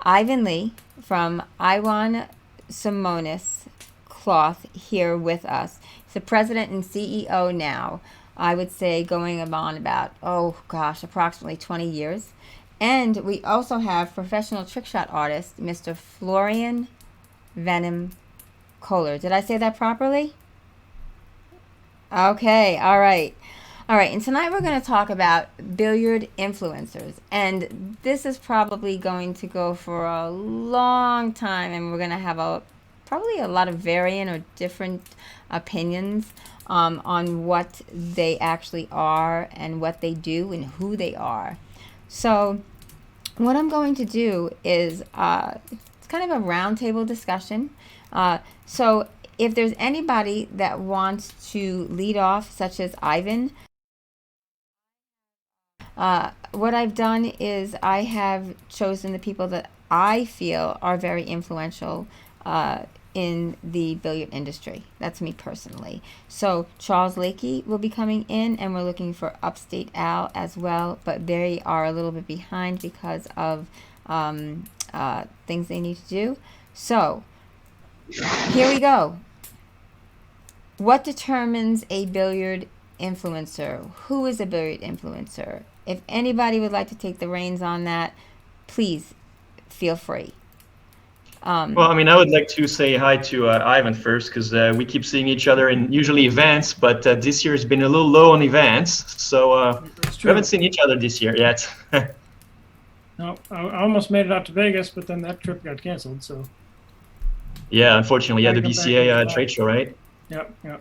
Ivan Lee from Iwan Simonis Cloth here with us. He's the president and CEO now. I would say going on about, oh gosh, approximately 20 years. And we also have professional trick shot artist, Mr. Florian Venom Kohler. Did I say that properly? Okay, all right. All right, and tonight we're going to talk about billiard influencers. And this is probably going to go for a long time, and we're going to have probably a lot of varying or different opinions on what they actually are and what they do and who they are. So what I'm going to do is it's kind of a roundtable discussion. So if there's anybody that wants to lead off, such as Ivan, what I've done is I have chosen the people that I feel are very influential in the billiard industry. That's me personally. So Charles Lakey will be coming in, and we're looking for Upstate Al as well, but they are a little bit behind because of things they need to do. So here we go. What determines a billiard influencer? Who is a billiard influencer? If anybody would like to take the reins on that, please feel free. Well, I mean, I would like to say hi to Ivan first, because we keep seeing each other in usually events, but this year has been a little low on events, so we haven't seen each other this year yet. No, I almost made it out to Vegas, but then that trip got canceled. So. Yeah, unfortunately, yeah, the BCA trade show, right? Yep. Well,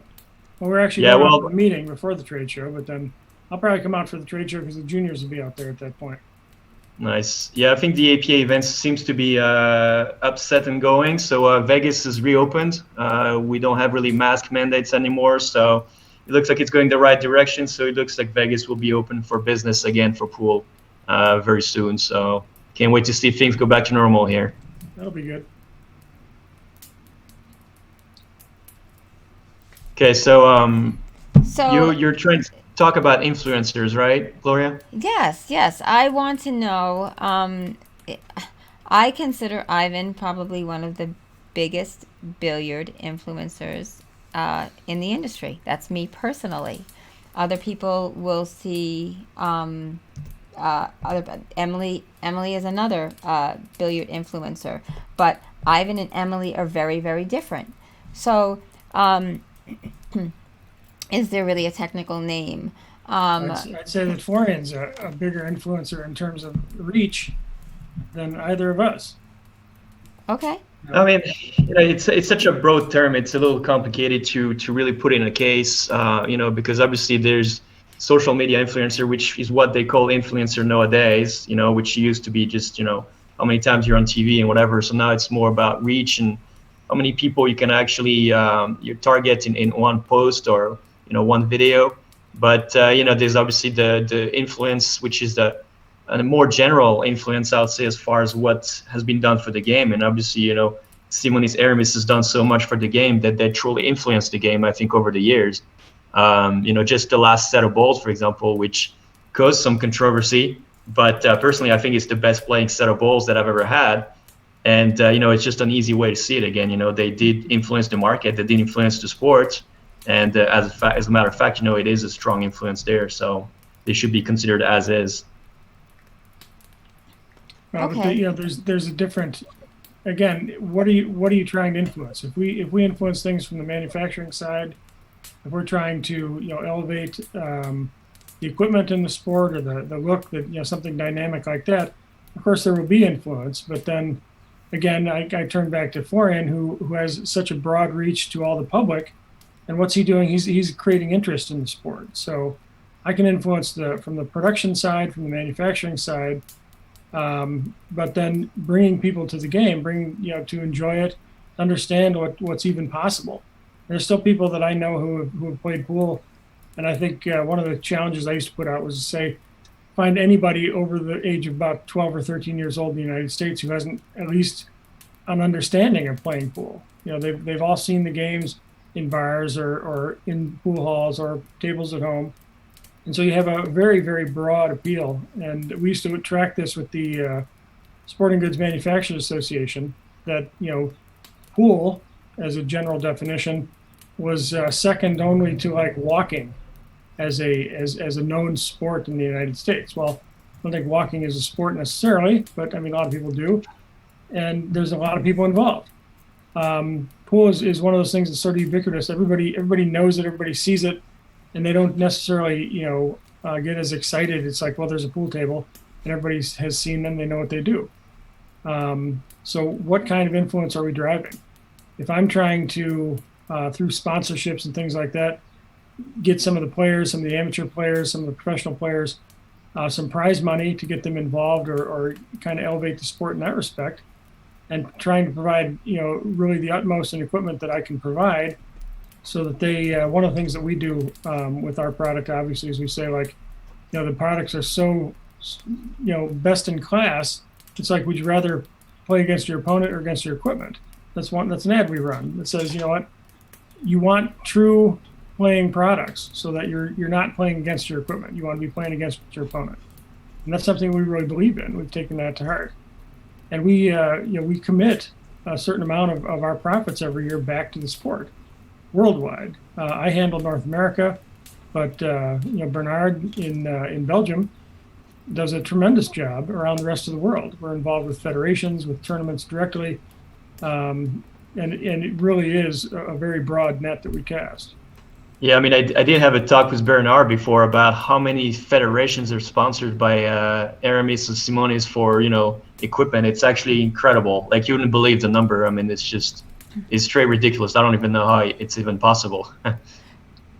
we're actually going to a meeting before the trade show, but then I'll probably come out for the trade show because the juniors will be out there at that point. Nice. Yeah, I think the APA events seems to be upset and going. So Vegas is reopened. We don't have really mask mandates anymore, so it looks like it's going the right direction. So it looks like Vegas will be open for business again for pool very soon. So can't wait to see things go back to normal here. That'll be good. Okay, so you're trying to talk about influencers, right, Gloria? Yes. I want to know. I consider Ivan probably one of the biggest billiard influencers in the industry. That's me personally. Other people will see Emily is another billiard influencer, but Ivan and Emily are very, very different. So is there really a technical name? I'd say that Florian's a bigger influencer in terms of reach than either of us. Okay. I mean, it's such a broad term. It's a little complicated to really put in a case, because obviously there's social media influencer, which is what they call influencer nowadays, which used to be just, how many times you're on TV and whatever. So now it's more about reach and how many people you can actually you target in one post or, one video. But, there's obviously the influence, which is a more general influence, I would say, as far as what has been done for the game. And obviously, Simonis Aramis has done so much for the game that they truly influenced the game, I think, over the years. Just the last set of balls, for example, which caused some controversy. But personally, I think it's the best playing set of balls that I've ever had. And, it's just an easy way to see it again. They did influence the market. They did influence the sport. And as a matter of fact, it is a strong influence there. So they should be considered as is. Well, okay. But there's a different. Again, what are you trying to influence? If we influence things from the manufacturing side, if we're trying to elevate the equipment in the sport or the look, that something dynamic like that, of course there will be influence. But then again, I turn back to Florian, who has such a broad reach to all the public. And what's he doing? He's creating interest in the sport. So I can influence from the production side, from the manufacturing side, but then bringing people to the game, to enjoy it, understand what's even possible. There's still people that I know who have played pool, and I think one of the challenges I used to put out was to say, find anybody over the age of about 12 or 13 years old in the United States who hasn't at least an understanding of playing pool. They've all seen the games in bars or in pool halls or tables at home. And so you have a very, very broad appeal. And we used to track this with the Sporting Goods Manufacturers Association that, pool, as a general definition, was second only to like walking as a known sport in the United States. Well, I don't think walking is a sport necessarily, but I mean, a lot of people do. And there's a lot of people involved. Pool is one of those things that's sort of ubiquitous. Everybody knows it, everybody sees it, and they don't necessarily, get as excited. It's like, well, there's a pool table, and everybody has seen them. They know what they do. So what kind of influence are we driving? If I'm trying to, through sponsorships and things like that, get some of the players, some of the amateur players, some of the professional players, some prize money to get them involved or kind of elevate the sport in that respect, and trying to provide, really the utmost in equipment that I can provide so that they, one of the things that we do with our product, obviously, is we say like, the products are so, best in class. It's like, would you rather play against your opponent or against your equipment? That's an ad we run that says, you want true playing products so that you're not playing against your equipment. You want to be playing against your opponent. And that's something we really believe in. We've taken that to heart. And we commit a certain amount of our profits every year back to the sport worldwide. I handle North America, but Bernard in Belgium does a tremendous job around the rest of the world. We're involved with federations, with tournaments directly, and it really is a very broad net that we cast. Yeah, I mean, I did have a talk with Bernard before about how many federations are sponsored by Aramis and Simonis for, equipment. It's actually incredible. Like, you wouldn't believe the number. I mean, it's straight ridiculous. I don't even know how it's even possible.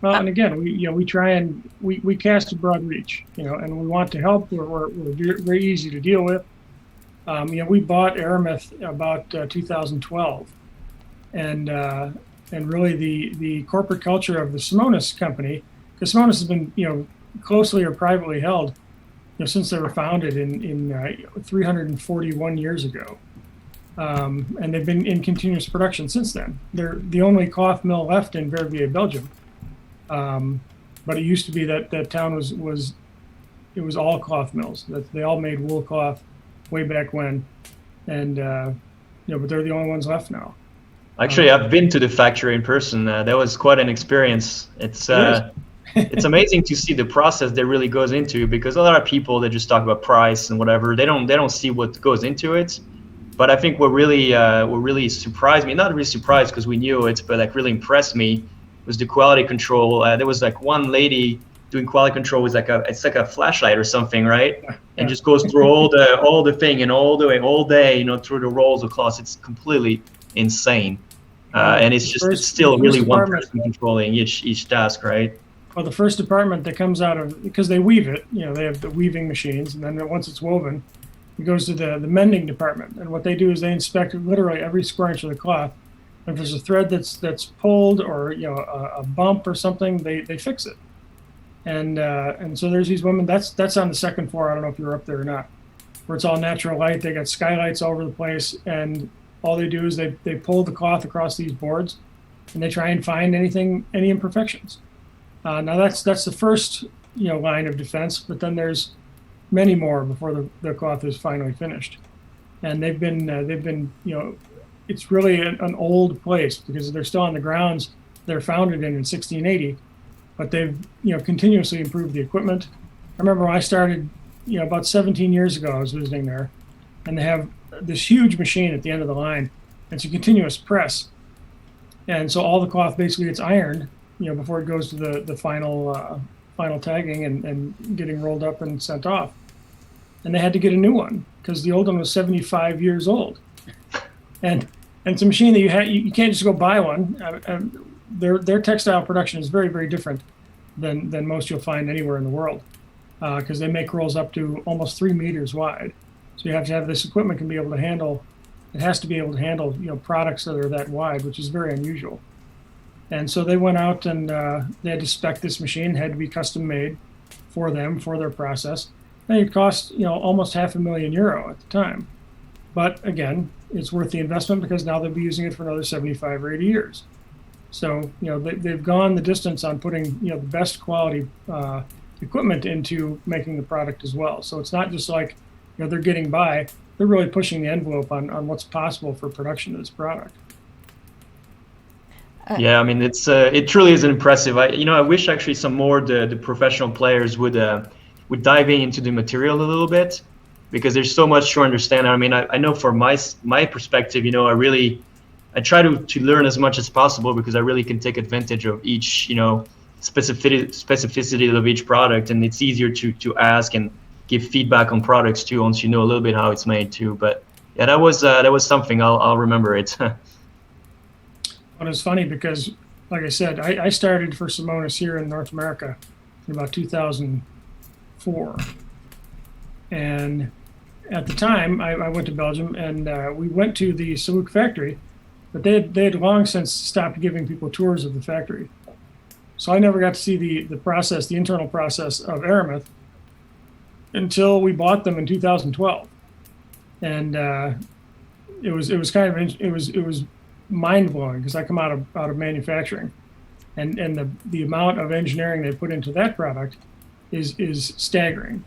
Well, and again, we try and we cast a broad reach, and we want to help. We're very easy to deal with. We bought Aramis about 2012, and really the corporate culture of the Simonis company, because Simonis has been closely or privately held since they were founded in 341 years ago, and they've been in continuous production since then. They're the only cloth mill left in Verviers, Belgium. But it used to be that town was all cloth mills. That they all made wool cloth way back when, and but they're the only ones left now. Actually, I've been to the factory in person. That was quite an experience. It's it's amazing to see the process that really goes into, because a lot of people, they just talk about price and whatever. They don't see what goes into it. But I think what really surprised me, not really surprised because we knew it, but like really impressed me, was the quality control. There was like one lady doing quality control with it's like a flashlight or something, right? And just goes through all the thing and all the way, all day, through the rolls of cloth. It's completely insane. And it's still really one person controlling each task, right? Well, the first department that comes out of, because they weave it, they have the weaving machines, and then once it's woven, it goes to the mending department. And what they do is they inspect literally every square inch of the cloth. If there's a thread that's pulled or a bump or something, they fix it. And so there's these women. That's on the second floor. I don't know if you were up there or not, where it's all natural light. They got skylights all over the place, and all they do is they pull the cloth across these boards, and they try and find any imperfections. Now that's the first line of defense, but then there's many more before the cloth is finally finished. And they've been it's really an old place because they're still on the grounds they're founded in 1680, but they've continuously improved the equipment. I remember when I started about 17 years ago, I was visiting there, and they have this huge machine at the end of the line. It's a continuous press, and so all the cloth basically gets ironed before it goes to the final tagging and getting rolled up and sent off. And they had to get a new one because the old one was 75 years old. And it's a machine that you can't just go buy one. Their textile production is very, very different than most you'll find anywhere in the world, because they make rolls up to almost 3 meters wide. So you have to have this equipment can be able to handle. It has to be able to handle products that are that wide, which is very unusual. And so they went out and they had to spec this machine. It had to be custom made for them for their process. And it cost almost €500,000 at the time. But again, it's worth the investment because now they'll be using it for another 75 or 80 years. So, they've gone the distance on putting, the best quality equipment into making the product as well. So it's not just like, they're getting by. really pushing the envelope on what's possible for production of this product. Yeah, I mean, it truly is impressive. I wish actually some more the professional players would dive into the material a little bit, because there's so much to understand. I mean, I know from my perspective, I try to learn as much as possible, because I really can take advantage of each, specificity of each product, and it's easier to ask and give feedback on products too, once you know a little bit how it's made too. But yeah, that was something I'll remember it. But it's funny because, like I said, I started for Simonis here in North America in about 2004. And at the time, I went to Belgium, and we went to the Saouk factory, but they had long since stopped giving people tours of the factory. So I never got to see the process, the internal process of Aramith, until we bought them in 2012. And it was mind-blowing, because I come out of manufacturing, and the amount of engineering they put into that product is staggering.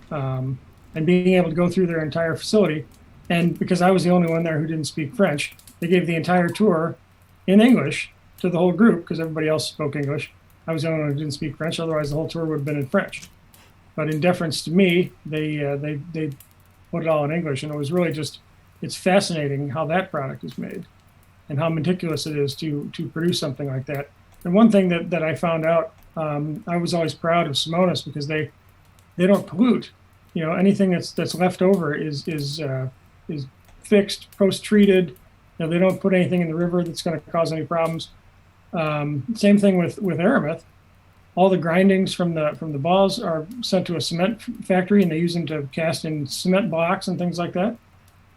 And being able to go through their entire facility, and because I was the only one there who didn't speak French, they gave the entire tour in English to the whole group, because everybody else spoke English. I was the only one who didn't speak French, otherwise the whole tour would have been in French. But in deference to me, they put it all in English, and it was really it's fascinating how that product is made, and how meticulous it is to produce something like that. And one thing that I found out, I was always proud of Simonis, because they don't pollute. Anything that's left over is fixed, post-treated. They don't put anything in the river that's going to cause any problems. Same thing with Aramith. All the grindings from the balls are sent to a cement factory, and they use them to cast in cement blocks and things like that.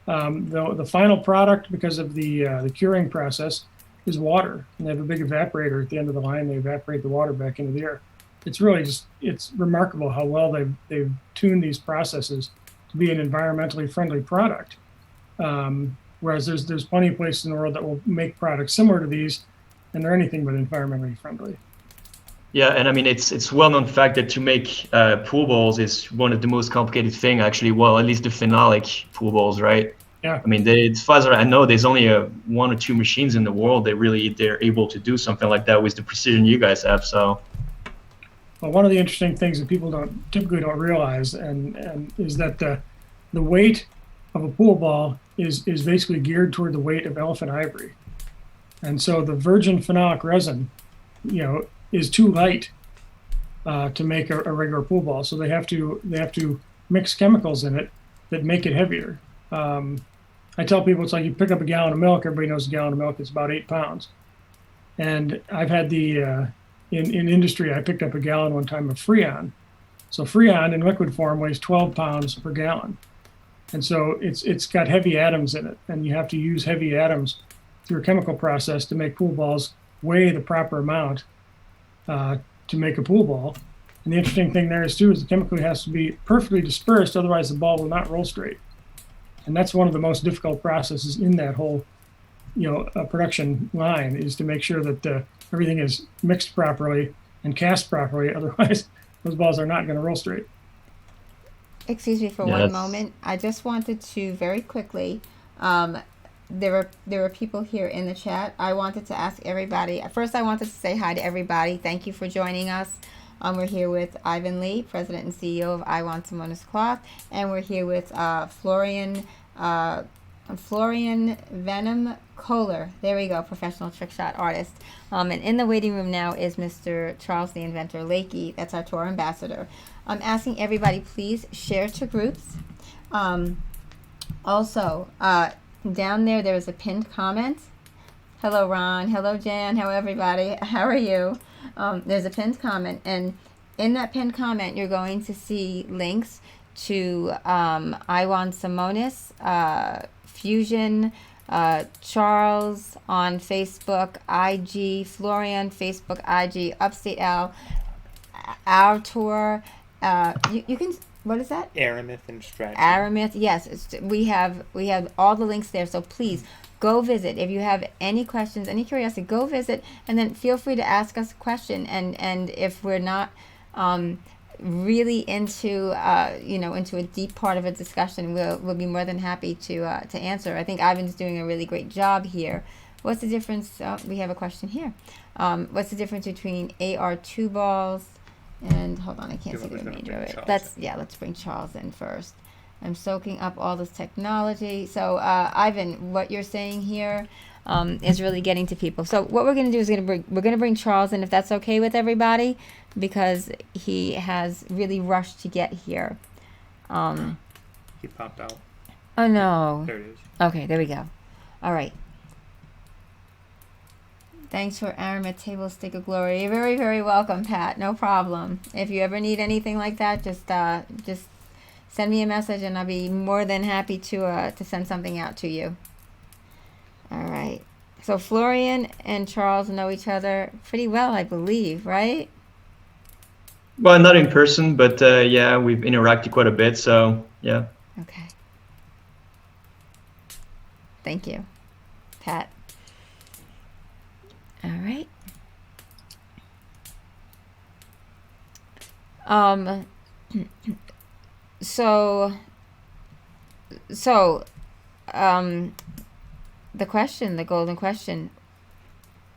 The final product, because of the curing process, is water, and they have a big evaporator at the end of the line. They evaporate the water back into the air. It's really it's remarkable how well they've tuned these processes to be an environmentally friendly product. Whereas there's plenty of places in the world that will make products similar to these, and they're anything but environmentally friendly. Yeah, and I mean, it's well-known fact that to make pool balls is one of the most complicated thing, actually. Well, at least the phenolic pool balls, right? Yeah. I mean, as far as I know, there's only one or two machines in the world that they're able to do something like that with the precision you guys have. So. Well, one of the interesting things that people typically don't realize, and is that the weight of a pool ball is basically geared toward the weight of elephant ivory, and so the virgin phenolic resin, is too light to make a regular pool ball. So they have to mix chemicals in it that make it heavier. I tell people it's like you pick up a gallon of milk. Everybody knows a gallon of milk is about 8 pounds, and I've had in industry, I picked up a gallon one time of Freon. So Freon in liquid form weighs 12 pounds per gallon. And so it's got heavy atoms in it, and you have to use heavy atoms through a chemical process to make pool balls weigh the proper amount to make a pool ball. And the interesting thing there is the chemical has to be perfectly dispersed, otherwise the ball will not roll straight. And that's one of the most difficult processes in that whole production line, is to make sure that everything is mixed properly and cast properly. Otherwise, those balls are not going to roll straight. Excuse me for one moment. I just wanted to very quickly. There were people here in the chat. I wanted to ask everybody. First, I wanted to say hi to everybody. Thank you for joining us. We're here with Ivan Lee, President and CEO of Iwan Simonis Cloth, and we're here with Florian Venom Kohler. There we go, professional trick shot artist. And in the waiting room now is Mr. Charles the Inventor Lakey. That's our tour ambassador. I'm asking everybody, please share to groups. Also, down there's a pinned comment. Hello, Ron. Hello, Jan. Hello, everybody. How are you? There's a pinned comment, and in that pinned comment, you're going to see links to Iwan Simonis, Fusion, Charles on Facebook, IG, Florian, Facebook, IG, Upstate Al, our tour. You can, what is that? Aramith and Strategy. Aramith, yes. We have all the links there, so please go visit. If you have any questions, any curiosity, go visit, and then feel free to ask us a question. And if we're not really into into a deep part of a discussion, we'll be more than happy to answer. I think Ivan's doing a really great job here. What's the difference? We have a question here. What's the difference between AR2 balls and, hold on, I can't see the remainder of it. Let's bring Charles in first. I'm soaking up all this technology. So Ivan, what you're saying here is really getting to people. So what we're going to do is we're going to bring Charles in, if that's okay with everybody, because he has really rushed to get here. He popped out. Oh no. There it is. Okay, there we go. All right. Thanks for Aramet Table Stick of Glory. You're very, very welcome, Pat. No problem. If you ever need anything like that, just send me a message and I'll be more than happy to send something out to you. All right. So Florian and Charles know each other pretty well, I believe, right? Well, not in person, but yeah, we've interacted quite a bit, so yeah. Okay. Thank you, Pat. All right. The question, the golden question,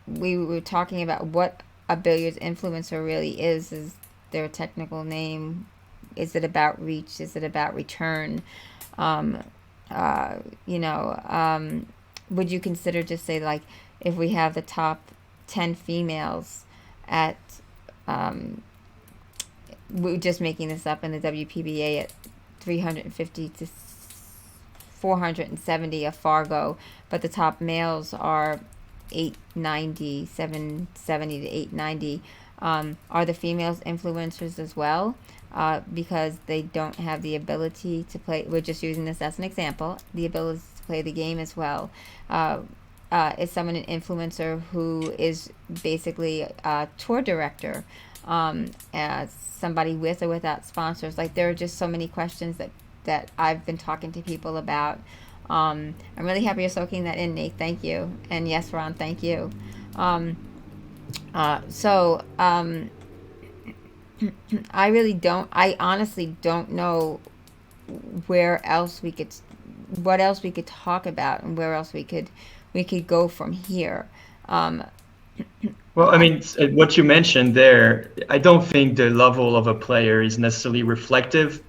we were talking about what a billiards influencer really is. Is there a technical name? Is it about reach? Is it about return? Would you consider, just say, like, if we have the top 10 females at, we're just making this up, in the WPBA at 350 to 470 a Fargo, but the top males are 890, 770 to 890. Are the females influencers as well? Because they don't have the ability to play, we're just using this as an example, the ability to play the game as well. Is someone an influencer who is basically a tour director, as somebody with or without sponsors? Like, there are just so many questions that I've been talking to people about. I'm really happy you're soaking that in, Nate. Thank you. And yes, Ron, thank you. I honestly don't know what else we could talk about and where else we could go from here. Well, I mean, what you mentioned there, I don't think the level of a player is necessarily reflective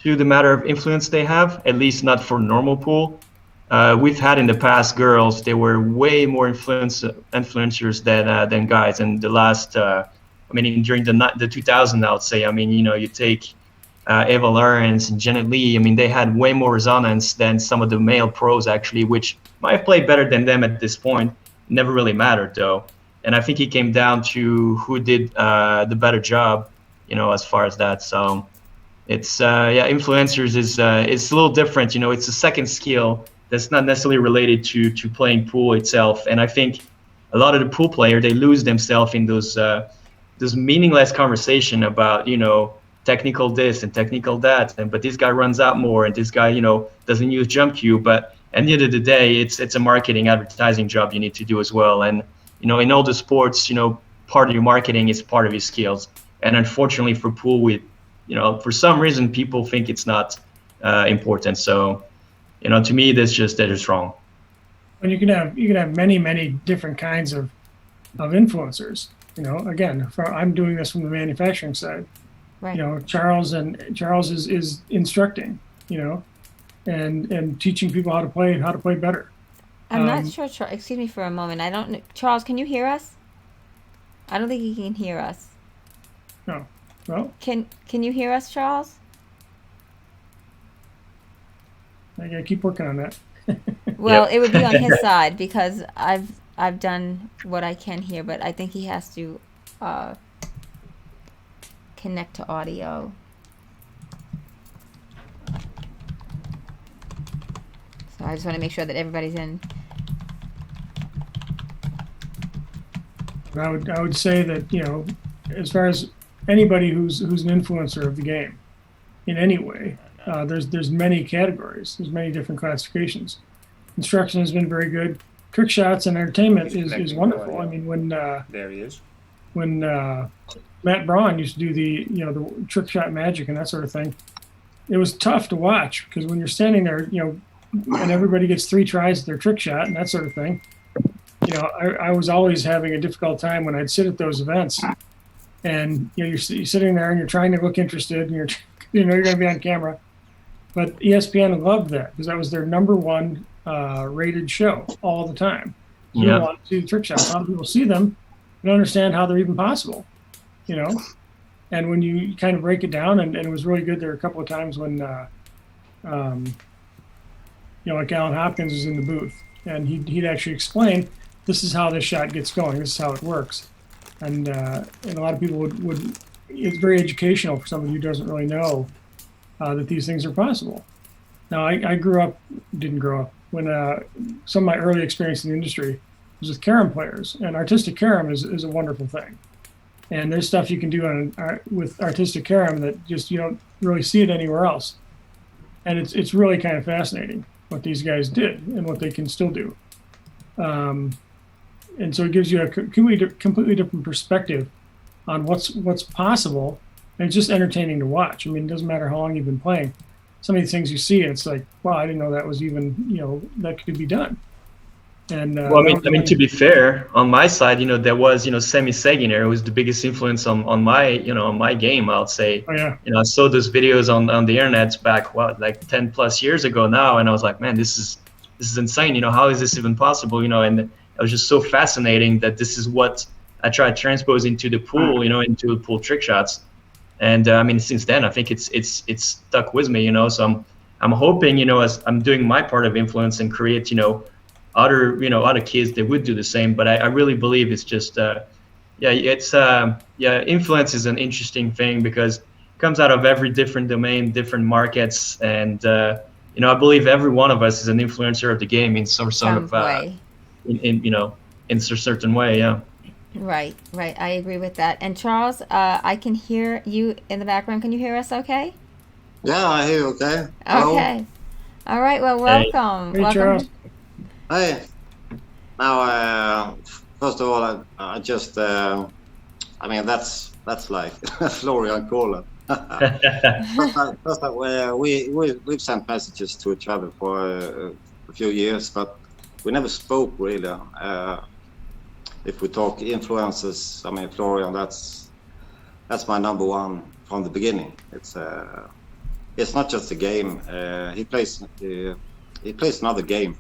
to the matter of influence they have, at least not for normal pool. We've had in the past girls, they were way more influencers than guys. And the last, during the 2000s, I would say, you take Eva Lawrence and Janet Lee, they had way more resonance than some of the male pros, actually, which might have played better than them at this point. Never really mattered, though. And I think it came down to who did the better job, as far as that. So it's, influencers is a little different. It's a second skill that's not necessarily related to playing pool itself. And I think a lot of the pool player, they lose themselves in those meaningless conversation about, technical this and technical that, but this guy runs out more, and this guy, doesn't use jump cue. But at the end of the day, it's a marketing, advertising job you need to do as well. And in all the sports, part of your marketing is part of your skills. And unfortunately for pool, for some reason people think it's not important. So to me, that is wrong. And you can have many different kinds of influencers. Again, I'm doing this from the manufacturing side. Right. Charles is instructing, and teaching people how to play better. I'm not sure. Excuse me for a moment. I don't know. Charles, can you hear us? I don't think he can hear us. No. Well. Can you hear us, Charles? I gotta keep working on that. Well, It would be on his side, because I've done what I can hear, but I think he has to connect to audio. So I just want to make sure that everybody's in. I would say that, as far as anybody who's an influencer of the game in any way, there's many categories. There's many different classifications. Instruction has been very good. Trick shots and entertainment is wonderful. When there he is. when Matt Braun used to do the trick shot magic and that sort of thing, it was tough to watch because when you're standing there, and everybody gets 3 tries at their trick shot and that sort of thing, I was always having a difficult time when I'd sit at those events, and you're sitting there and you're trying to look interested and you're you're going to be on camera, but ESPN loved that because that was their #1 rated show all the time. You don't want to see the trick shots. A lot of people see them and understand how they're even possible, And when you kind of break it down, and it was really good. There were a couple of times when, like Alan Hopkins was in the booth, and he'd actually explain, this is how this shot gets going. This is how it works. And a lot of people would it's very educational for somebody who doesn't really know that these things are possible. Now, I didn't grow up, when some of my early experience in the industry was with carom players, and artistic carom is a wonderful thing. And there's stuff you can do with artistic carom that just you don't really see it anywhere else. And it's really kind of fascinating what these guys did and what they can still do. And so it gives you a completely different perspective on what's possible, and it's just entertaining to watch. I mean, it doesn't matter how long you've been playing. Some of these things you see, it's like, wow, I didn't know that was even, that could be done. And well, I mean, to be fair, on my side, there was, Semi Saginair, who was the biggest influence on my, on my game, I'll say. Oh, yeah. I saw those videos on the internet back, like 10 plus years ago now, and I was like, man, this is insane. How is this even possible? And it was just so fascinating that this is what I tried to transpose into the pool, into the pool trick shots. And I mean, since then, I think it's stuck with me, So I'm hoping, as I'm doing my part of influence and create, other kids that would do the same. But I really believe it's just influence is an interesting thing because it comes out of every different domain, different markets, and I believe every one of us is an influencer of the game in some sort of way. in a certain way. Yeah. Right. I agree with that. And Charles, I can hear you in the background. Can you hear us okay? Yeah, I hear you okay. Okay. All right. Well, welcome. Hey, welcome. Charles. Hey. Now, first of all, I just, that's like Florian Kohler. We've sent messages to each other for a few years, but we never spoke really. If we talk influencers, Florian, that's my #1 from the beginning. It's not just a game. He plays another game,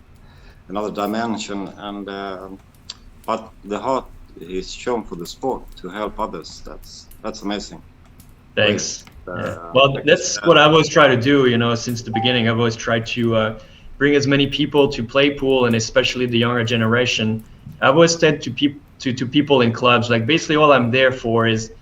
another dimension, and but the heart is shown for the sport to help others. That's amazing. Thanks. Well, that's what I've always tried to do. Since the beginning, I've always tried to bring as many people to play pool, and especially the younger generation. I've always said to people in clubs, like basically all I'm there for is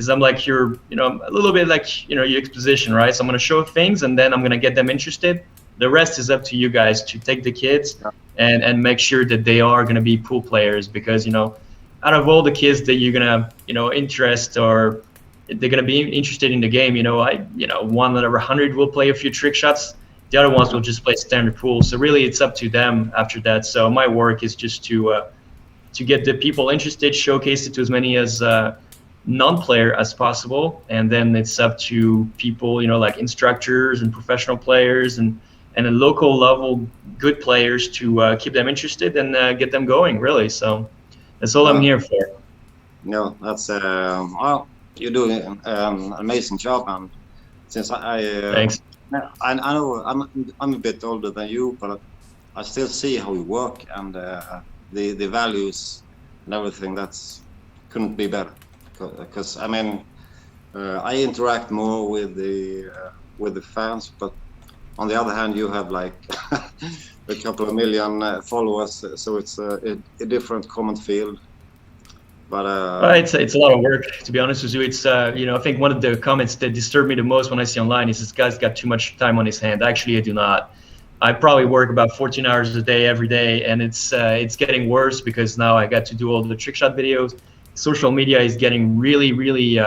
I'm like a little bit like your exposition, right? So I'm gonna show things and then I'm gonna get them interested. The rest is up to you guys to take the kids and make sure that they are gonna be pool players, because out of all the kids that you're gonna interest or they're gonna be interested in the game, one out of 100 will play a few trick shots. The other ones will just play standard pool. So really, it's up to them after that. So my work is just to get the people interested, showcase it to as many as non-player as possible, and then it's up to people, like instructors and professional players and a local level good players to keep them interested and get them going. Really, so that's all I'm here for. No, that's well, you're doing an amazing job, and since Thanks. I know I'm a bit older than you, but I still see how you work and the values and everything. That's couldn't be better, because I interact more with the fans, but on the other hand, you have like a couple of million followers, so it's a different comment field. But it's a lot of work, to be honest with you. It's I think one of the comments that disturb me the most when I see online is this guy's got too much time on his hand. Actually, I do not. I probably work about 14 hours a day every day, and it's getting worse because now I got to do all the trick shot videos. Social media is getting really, really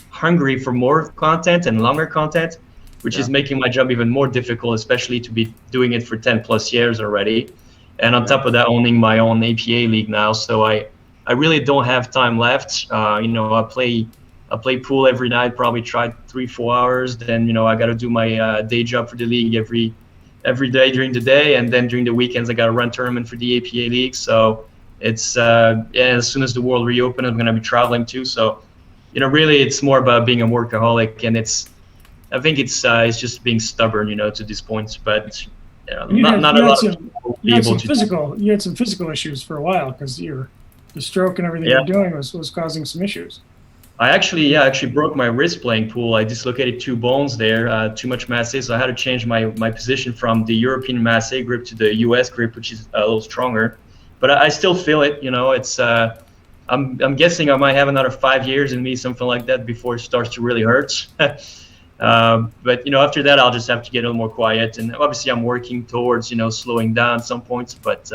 hungry for more content and longer content, which is making my job even more difficult, especially to be doing it for 10 plus years already. And on top of that, owning my own APA league now. So I really don't have time left. You know, I play pool every night, probably try 3-4 hours. Then, you know, I got to do my day job for the league every day during the day, and then during the weekends I got to run tournament for the APA league. So it's yeah, as soon as the world reopens, I'm going to be traveling too. So, you know, really it's more about being a workaholic, and I think it's just being stubborn, you know, to this point. But you know, not a lot of people will be able to. You had some physical issues for a while because the stroke and everything Yeah. you're doing was causing some issues. I actually broke my wrist playing pool. I dislocated 2 bones there, too much Massey, so I had to change my position from the European Massey grip to the US grip, which is a little stronger. But I still feel it, you know. It's I'm guessing I might have another 5 years in me, something like that, before it starts to really hurt. But you know, after that, I'll just have to get a little more quiet. And obviously, I'm working towards, you know, slowing down some points. But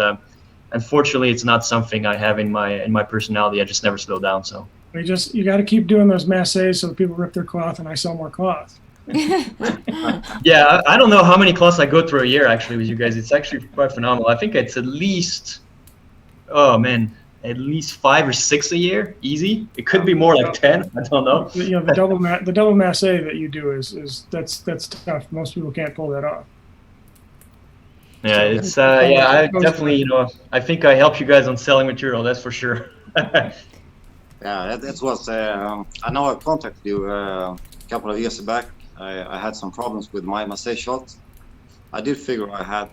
unfortunately, it's not something I have in my personality. I just never slow down. So. You got to keep doing those massays so people rip their cloth and I sell more cloth. Yeah, I don't know how many cloths I go through a year actually with you guys. It's actually quite phenomenal. I think it's at least, oh man, at least 5 or 6 a year, easy. It could be more like 10. I don't know. You know, the double massay that you do is that's tough. Most people can't pull that off. Yeah, it's yeah, I definitely, you know, I think I help you guys on selling material. That's for sure. Yeah, that was. I know I contacted you a couple of years back. I had some problems with my Massey shot. I did figure I had,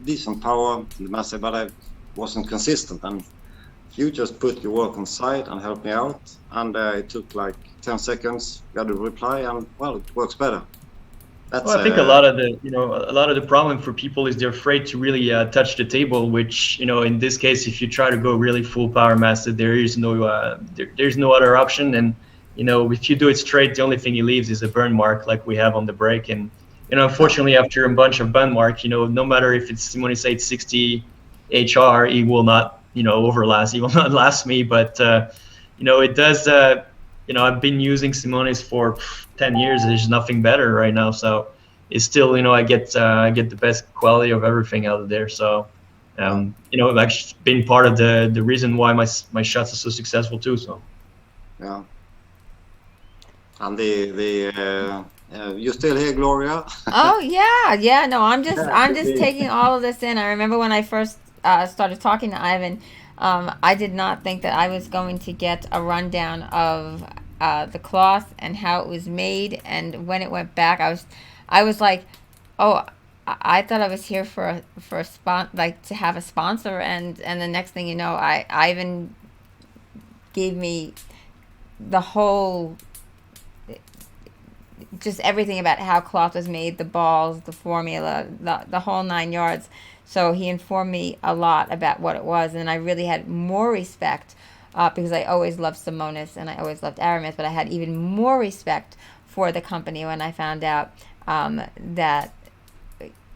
decent power in the Massey, but I wasn't consistent. And you just put your work on side and helped me out. And it took like 10 seconds, got a reply, and well, it works better. Well, I think a lot of the problem for people is they're afraid to really touch the table, which, you know, in this case, if you try to go really full power master, there's no other option. And, you know, if you do it straight, the only thing he leaves is a burn mark like we have on the break. And, you know, unfortunately, after a bunch of burn mark, you know, no matter if it's Simonis 860 HR, he will not, you know, overlast. He will not last me. But, you know, it does, you know, I've been using Simonis for 10 years. There's nothing better right now. So it's still, you know, I get the best quality of everything out of there. So, you know, I've actually been part of the reason why my shots are so successful too. So. Yeah. And you still here, Gloria? Oh yeah. No, I'm just taking all of this in. I remember when I first started talking to Ivan, I did not think that I was going to get a rundown of the cloth and how it was made, and when it went back, I was like, oh, I thought I was here for a like to have a sponsor, and the next thing you know, Ivan gave me the whole, just everything about how cloth was made, the balls, the formula, the whole 9 yards. So he informed me a lot about what it was, and I really had more respect because I always loved Simonis and I always loved Aramis, but I had even more respect for the company when I found out that,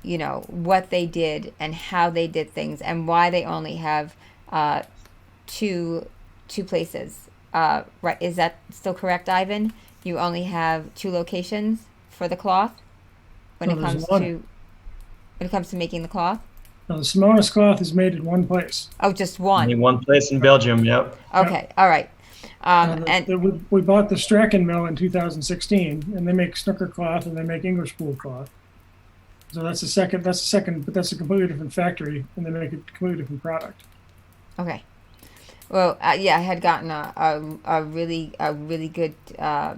you know, what they did and how they did things and why they only have two places. Right? Is that still correct, Ivan? You only have 2 locations for the cloth when it comes to making the cloth? No, the Simonis cloth is made in one place. Oh, just one. Only one place in Belgium. Yep. Okay. All right. We bought the Strachan mill in 2016, and they make snooker cloth and they make English pool cloth. So that's a second, but that's a completely different factory, and they make a completely different product. Okay. Well, yeah, I had gotten a really good, well,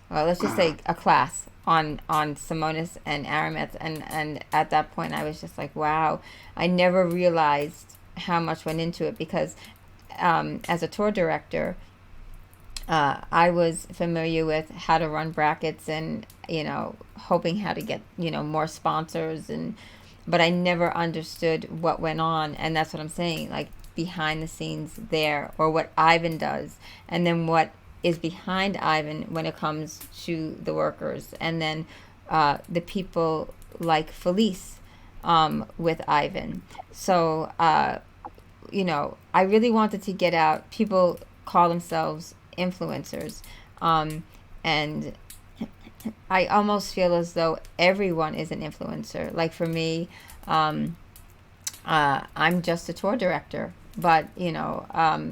let's just say a class on Simonis and Aramis, and at that point I was just like, wow, I never realized how much went into it, because as a tour director, I was familiar with how to run brackets and, you know, hoping how to get, you know, more sponsors, but I never understood what went on, and that's what I'm saying, like, behind the scenes there, or what Ivan does, and then what is behind Ivan when it comes to the workers, and then the people like Felice with Ivan. So you know, I really wanted to get out. People call themselves influencers, and I almost feel as though everyone is an influencer. Like for me, I'm just a tour director. but I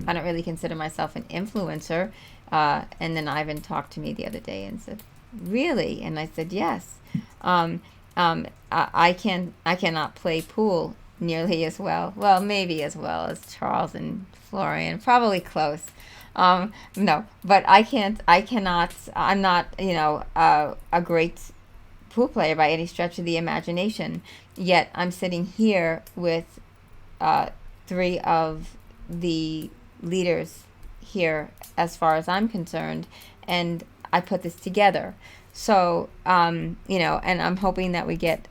don't really consider myself an influencer. And then Ivan talked to me the other day and said, "Really?" And I said, "Yes. I cannot play pool nearly as well. Well, maybe as well as Charles and Florian, probably close. No, but I cannot. I'm not, a great pool player by any stretch of the imagination. Yet I'm sitting here with three of the leaders here, as far as I'm concerned, and I put this together. So, and I'm hoping that we get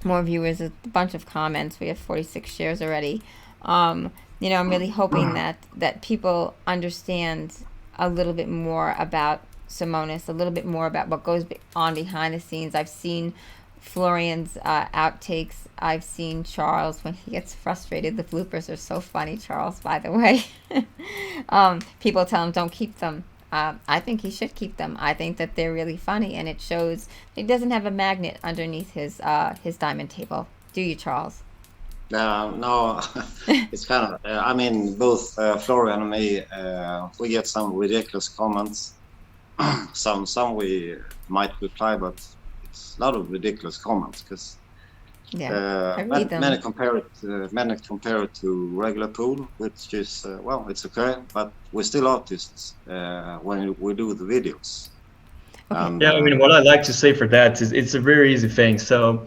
more viewers, a bunch of comments. We have 46 shares already. I'm really hoping that people understand a little bit more about Simonis, a little bit more about what goes on behind the scenes. I've seen Florian's outtakes. I've seen Charles when he gets frustrated. The bloopers are so funny, Charles, by the way. People tell him don't keep them. I think he should keep them. I think that they're really funny, and it shows he doesn't have a magnet underneath his diamond table. Do you, Charles? No, it's kind of, both Florian and me, we get some ridiculous comments. Some we might reply, but it's a lot of ridiculous comments because I read them. many compare it to regular pool, which is it's okay, but we're still artists when we do the videos. Okay. What I like to say for that is it's a very easy thing. So,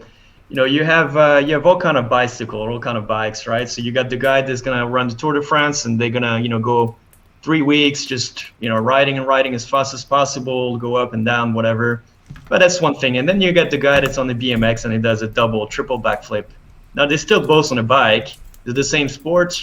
you have all kind of bicycle, all kind of bikes, right? So you got the guy that's gonna run the Tour de France, and they're gonna go 3 weeks just riding as fast as possible, go up and down, whatever. But that's one thing. And then you get the guy that's on the BMX and he does a double, triple backflip. Now they're still both on a bike. They're the same sport,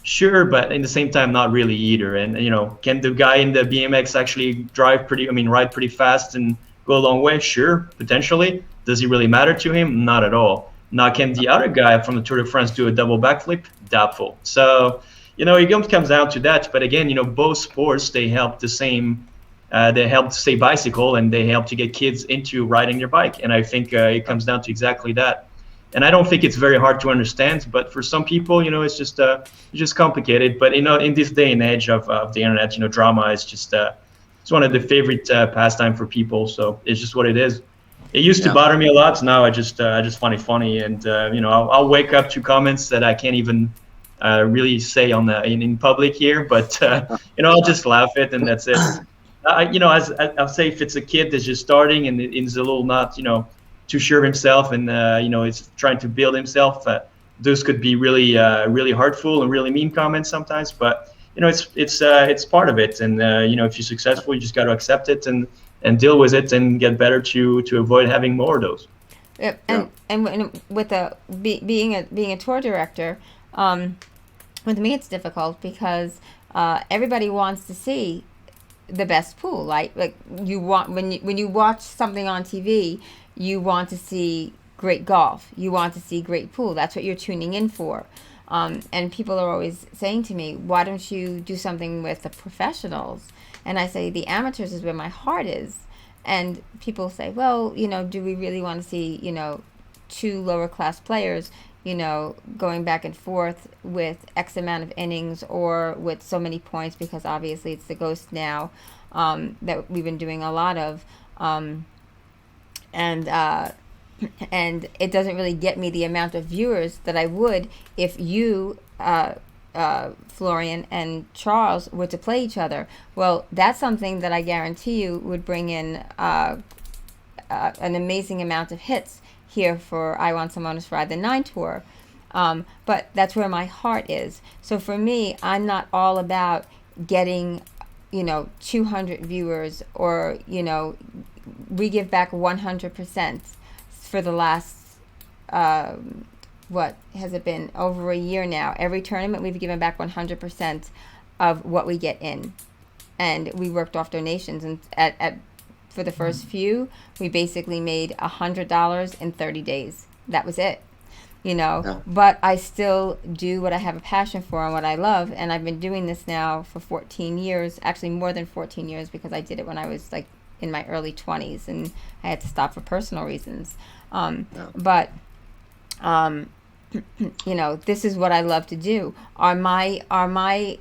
sure, but in the same time, not really either. And can the guy in the BMX actually ride pretty fast and go a long way? Sure, potentially. Does it really matter to him? Not at all. Now, can the other guy from the Tour de France do a double backflip? Doubtful. So, it comes down to that. But again, both sports, they help the same. They help to say bicycle, and they help to get kids into riding their bike. And I think it comes down to exactly that. And I don't think it's very hard to understand, but for some people, it's just complicated. But in this day and age of the internet, drama is just it's one of the favorite pastime for people. So it's just what it is. It used to bother me a lot. Now I just find it funny, and I'll wake up to comments that I can't even really say in public here, but I'll just laugh it, and that's it. As I'll say, if it's a kid that's just starting and is a little not too sure of himself, and is trying to build himself, those could be really really hurtful and really mean comments sometimes. But it's part of it, and if you're successful, you just got to accept it and deal with it and get better to avoid having more of those. And with being a tour director, with me it's difficult because everybody wants to see the best pool. Like you want when you watch something on TV, you want to see great golf. You want to see great pool. That's what you're tuning in for. And people are always saying to me, "Why don't you do something with the professionals?" And I say, "The amateurs is where my heart is." And people say, "Well, do we really want to see, two lower class players, going back and forth with X amount of innings or with so many points?" Because obviously it's the Ghost now that we've been doing a lot of. And it doesn't really get me the amount of viewers that I would if you, Florian and Charles, were to play each other. Well, that's something that I guarantee you would bring in an amazing amount of hits here for Iwan Simonis Ride the 9 Tour. But that's where my heart is. So for me, I'm not all about getting 200 viewers or we give back 100% for the last what has it been, over a year now. Every tournament we've given back 100% of what we get in, and we worked off donations. And for the first few, we basically made $100 in 30 days. That was it. But I still do what I have a passion for and what I love, and I've been doing this now for 14 years, actually more than 14 years, because I did it when I was like in my early 20s and I had to stop for personal reasons. But you know, this is what I love to do. Are my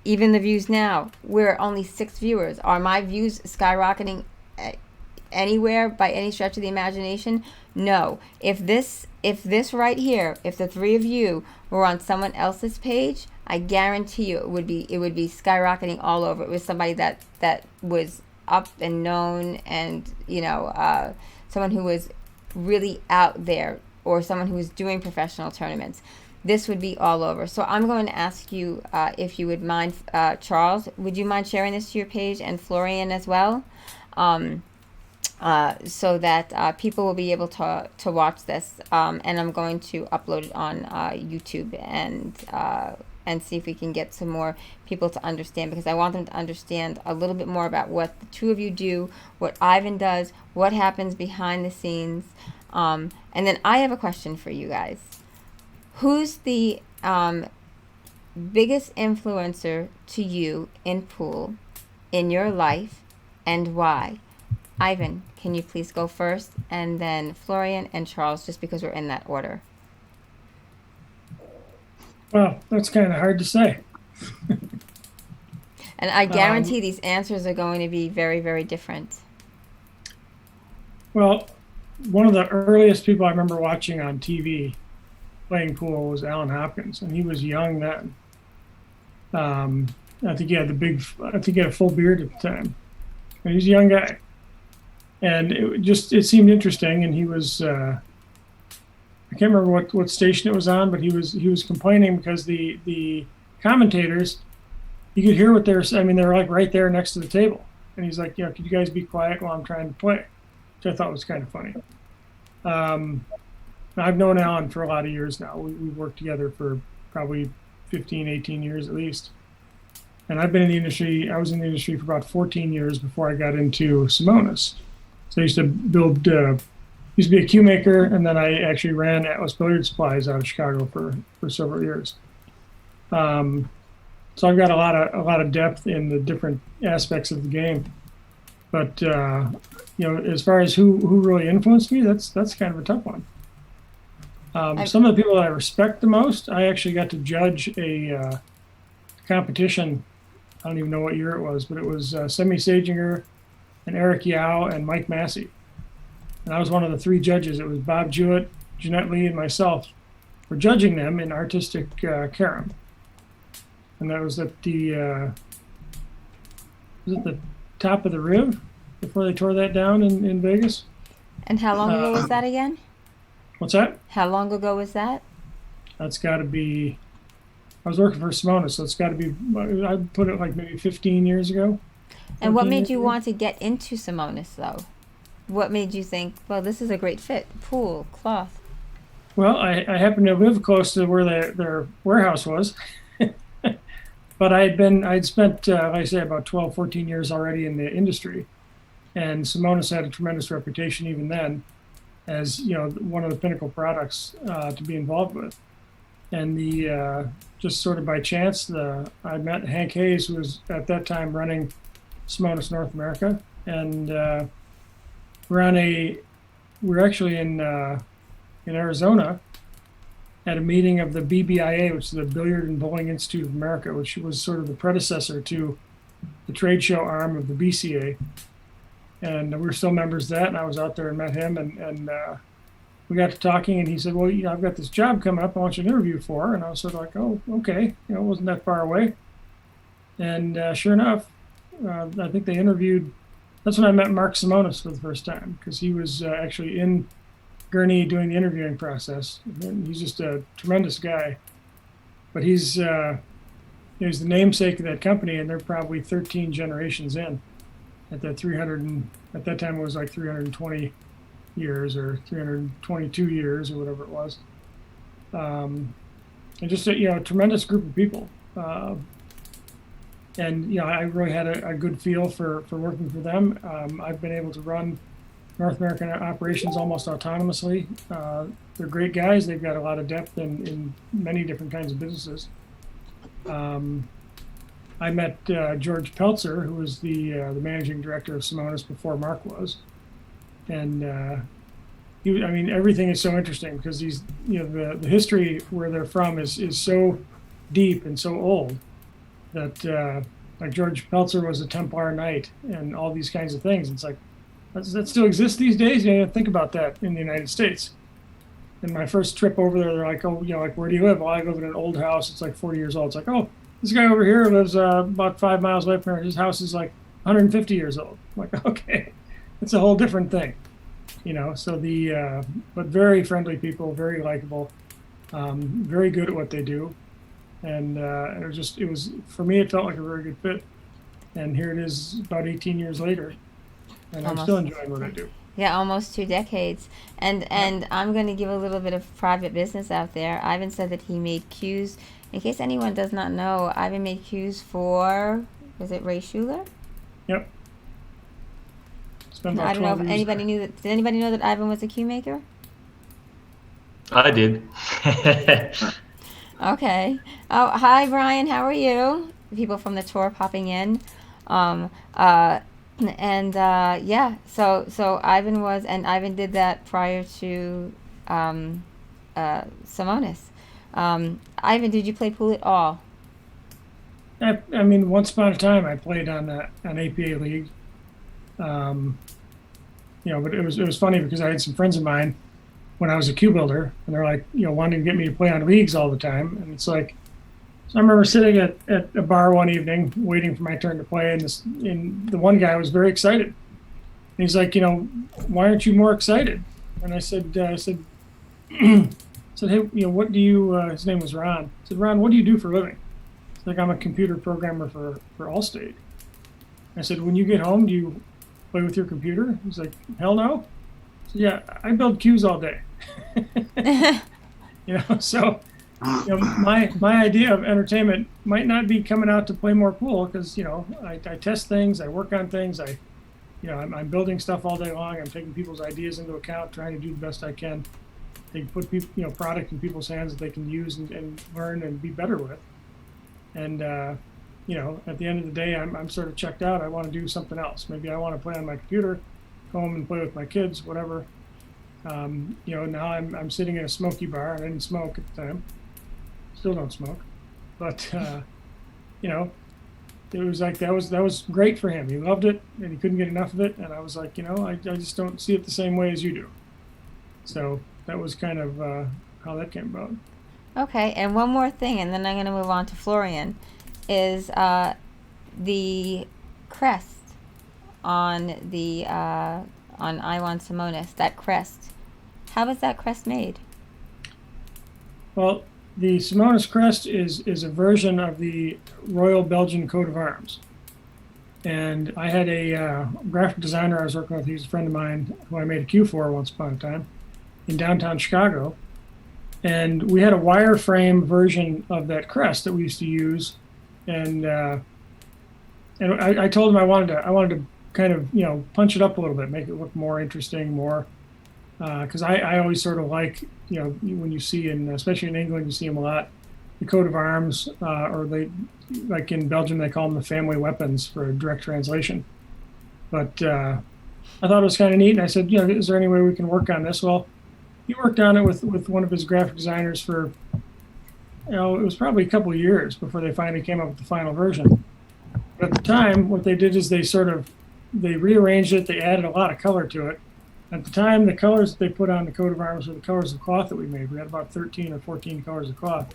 even the views now, we're only 6 viewers. Are my views skyrocketing anywhere by any stretch of the imagination? No. If this right here, if the 3 of you were on someone else's page, I guarantee you it would be skyrocketing all over. It was somebody that was up and known, and you know, someone who was really out there, or someone who was doing professional tournaments. This would be all over. So I'm going to ask you if you would mind, Charles, would you mind sharing this to your page, and Florian as well, so that people will be able to watch this. And I'm going to upload it on YouTube and see if we can get some more people to understand, because I want them to understand a little bit more about what the 2 of you do, what Ivan does, what happens behind the scenes. And then I have a question for you guys. Who's the biggest influencer to you in pool in your life, and why? Ivan, can you please go first, and then Florian and Charles, just because we're in that order. Well, that's kind of hard to say. And I guarantee these answers are going to be very, very different. Well, one of the earliest people I remember watching on TV playing pool was Alan Hopkins, and he was young then. I think he had a full beard at the time, and he's a young guy. And it seemed interesting, and he was I can't remember what station it was on, but he was complaining because the commentators, you could hear what they're saying. I mean, they're like right there next to the table, and he's like, could you guys be quiet while I'm trying to play, which I thought was kind of funny. I've known Alan for a lot of years now. We've worked together for probably 15, 18 years at least. And I've been in the industry, I was in the industry for about 14 years before I got into Simonis. So I used to build, used to be a cue maker, and then I actually ran Atlas Billiard Supplies out of Chicago for several years. So I've got a lot of depth in the different aspects of the game. But as far as who really influenced me, that's kind of a tough one. Some of the people that I respect the most, I actually got to judge a competition. I don't even know what year it was, but it was Semi Saginger and Eric Yao and Mike Massey. And I was one of the 3 judges. It was Bob Jewett, Jeanette Lee, and myself for judging them in artistic carom. And that was at the top of the Riv before they tore that down in Vegas. And how long ago was that again? What's that? How long ago was that? That's got to be, I was working for Simonis, so it's got to be, I'd put it like maybe 15 years ago. And what made you want to get into Simonis, though? What made you think, well, this is a great fit, pool, cloth? Well, I happened to live close to where their warehouse was. But I'd spent, like I say, about 12, 14 years already in the industry. And Simonis had a tremendous reputation even then as, one of the pinnacle products to be involved with. And just sort of by chance, I met Hank Hayes, who was at that time running Simonis North America. And we're actually in Arizona at a meeting of the BBIA, which is the Billiard and Bowling Institute of America, which was sort of the predecessor to the trade show arm of the BCA. And we're still members of that, and I was out there and met him, and we got to talking, and he said, well, I've got this job coming up I want you to interview for. And I was sort of like, oh, okay. It wasn't that far away. And sure enough, I think they interviewed, that's when I met Mark Simonis for the first time, because he was actually in Gurney doing the interviewing process. And he's just a tremendous guy. But he's the namesake of that company, and they're probably 13 generations in at that 300, at that time it was like 320 years or 322 years or whatever it was. And just a tremendous group of people. And I really had a good feel for working for them. I've been able to run North American operations almost autonomously. They're great guys. They've got a lot of depth in many different kinds of businesses. I met George Peltzer, who was the managing director of Simonis before Mark was. And I mean, everything is so interesting because these, the history where they're from is so deep and so old that like George Peltzer was a Templar Knight and all these kinds of things. It's like, does that still exist these days? You don't think about that in the United States. And my first trip over there, they're like, oh, like, where do you live? Well, I live in an old house. It's like 40 years old. It's like, oh, this guy over here lives about 5 miles away from here. His house is like 150 years old. I'm like, okay, it's a whole different thing, So but very friendly people, very likable, very good at what they do, and it was for me. It felt like a very good fit, and here it is, about 18 years later, and I'm still enjoying what I do. Yeah, almost 2 decades. And I'm going to give a little bit of private business out there. Ivan said that he made cues. In case anyone does not know, Ivan made cues for, was it Ray Schuler? Yep. I don't know if anybody knew that. Did anybody know that Ivan was a cue maker? I did. Okay. Oh, hi, Brian. How are you? People from the tour popping in. Yeah, so Ivan did that prior to Simonis. Ivan, did you play pool at all? I mean, once upon a time, I played on an APA league. But it was funny because I had some friends of mine when I was a cue builder, and they're like, wanting to get me to play on leagues all the time, and it's like. So I remember sitting at a bar one evening, waiting for my turn to play, and the one guy was very excited. And he's like, why aren't you more excited? And I said, hey, what do you? His name was Ron. I said, Ron, what do you do for a living? He's like, I'm a computer programmer for Allstate. I said, when you get home, do you play with your computer? He's like, hell no. I said, yeah, I build cues all day. So. My idea of entertainment might not be coming out to play more pool because I test things, I work on things, I'm building stuff all day long. I'm taking people's ideas into account, trying to do the best I can. They put product in people's hands that they can use and learn and be better with. And at the end of the day, I'm sort of checked out. I want to do something else. Maybe I want to play on my computer, go home and play with my kids, whatever. Now I'm sitting in a smoky bar. I didn't smoke at the time. Still don't smoke, but it was like that was great for him. He loved it, and he couldn't get enough of it. And I was like, I just don't see it the same way as you do. So that was kind of how that came about. Okay, and one more thing, and then I'm going to move on to Florian, is the crest on on Iwan Simonis. That crest. How was that crest made? Well. The Simonis crest is a version of the Royal Belgian coat of arms. And I had a graphic designer I was working with. He was a friend of mine who I made a cue for once upon a time in downtown Chicago. And we had a wireframe version of that crest that we used to use. And I told him I wanted to kind of, punch it up a little bit, make it look more interesting, more. Because I always sort of like, when you see especially in England, you see them a lot, the coat of arms, or they, like in Belgium, they call them the family weapons for a direct translation. But I thought it was kind of neat, and I said, is there any way we can work on this? Well, he worked on it with one of his graphic designers for, it was probably a couple of years before they finally came up with the final version. But at the time, what they did is they rearranged it, they added a lot of color to it. At the time, the colors that they put on the coat of arms were the colors of cloth that we made. We had about 13 or 14 colors of cloth.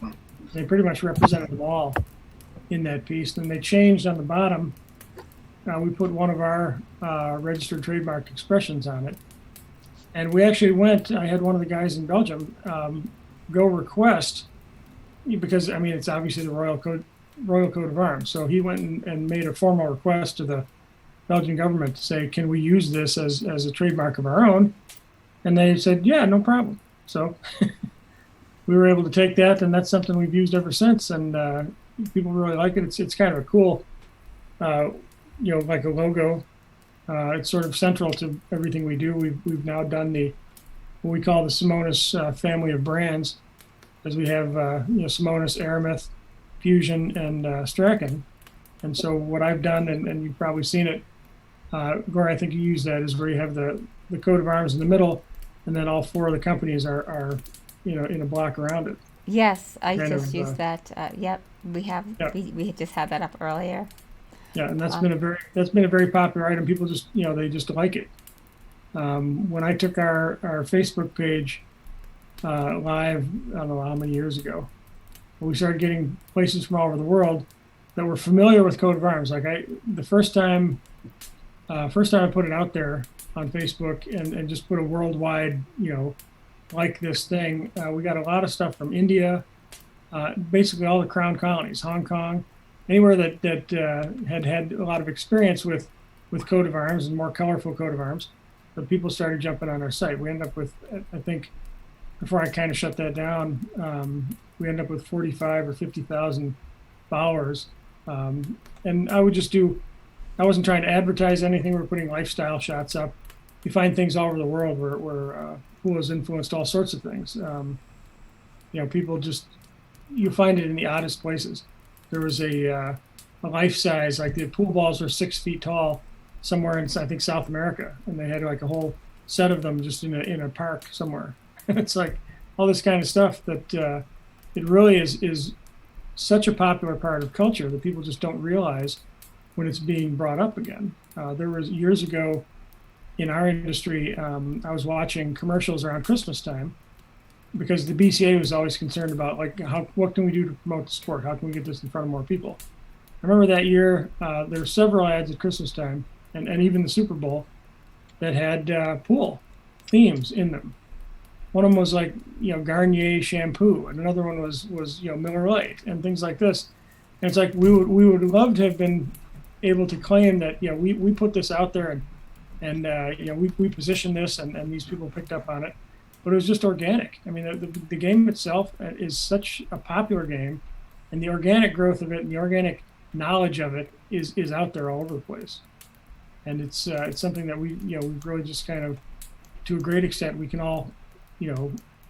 They pretty much represented them all in that piece. Then they changed on the bottom. We put one of our registered trademark expressions on it. And we actually I had one of the guys in Belgium go request, because, it's obviously the Royal Coat of Arms. So he went and made a formal request to the Belgian government to say, can we use this as a trademark of our own? And they said, yeah, no problem. So we were able to take that, and that's something we've used ever since. And people really like it. It's kind of a cool, like a logo. It's sort of central to everything we do. We've now done what we call the Simonis family of brands, as we have Simonis, Aramith, Fusion, and Strachan. And so what I've done, and you've probably seen it, Gore, I think you use that, is where you have the coat of arms in the middle, and then all 4 of the companies are in a block around it. Yes, I Kind just of, used that. Yep, we have. Yep. We just had that up earlier. Yeah, and that's been a very popular item. People just they just like it. When I took our Facebook page live, I don't know how many years ago, we started getting places from all over the world that were familiar with coat of arms. Like the first time I put it out there on Facebook and just put a worldwide, like this thing, we got a lot of stuff from India, basically all the crown colonies, Hong Kong, anywhere that had a lot of experience with coat of arms and more colorful coat of arms. But people started jumping on our site. We ended up with, I think, before I kind of shut that down, we ended up with 45 or 50,000 followers. And I wasn't trying to advertise anything. We're putting lifestyle shots up. You find things all over the world where pool has influenced all sorts of things. People just, you find it in the oddest places. There was a life size, like the pool balls were 6 feet tall somewhere in, I think, South America. And they had like a whole set of them just in a park somewhere. And it's like all this kind of stuff that it really is such a popular part of culture that people just don't realize when it's being brought up again. There was years ago in our industry, I was watching commercials around Christmas time because the BCA was always concerned about what can we do to promote the sport? How can we get this in front of more people? I remember that year, there were several ads at Christmas time and even the Super Bowl that had pool themes in them. One of them was like, Garnier shampoo, and another one was Miller Lite and things like this. And it's like we would love to have been able to claim that we put this out there and we positioned this and these people picked up on it, but it was just organic. I mean, the game itself is such a popular game, and the organic growth of it and the organic knowledge of it is out there all over the place. And it's something that we've really just kind of, to a great extent, we can all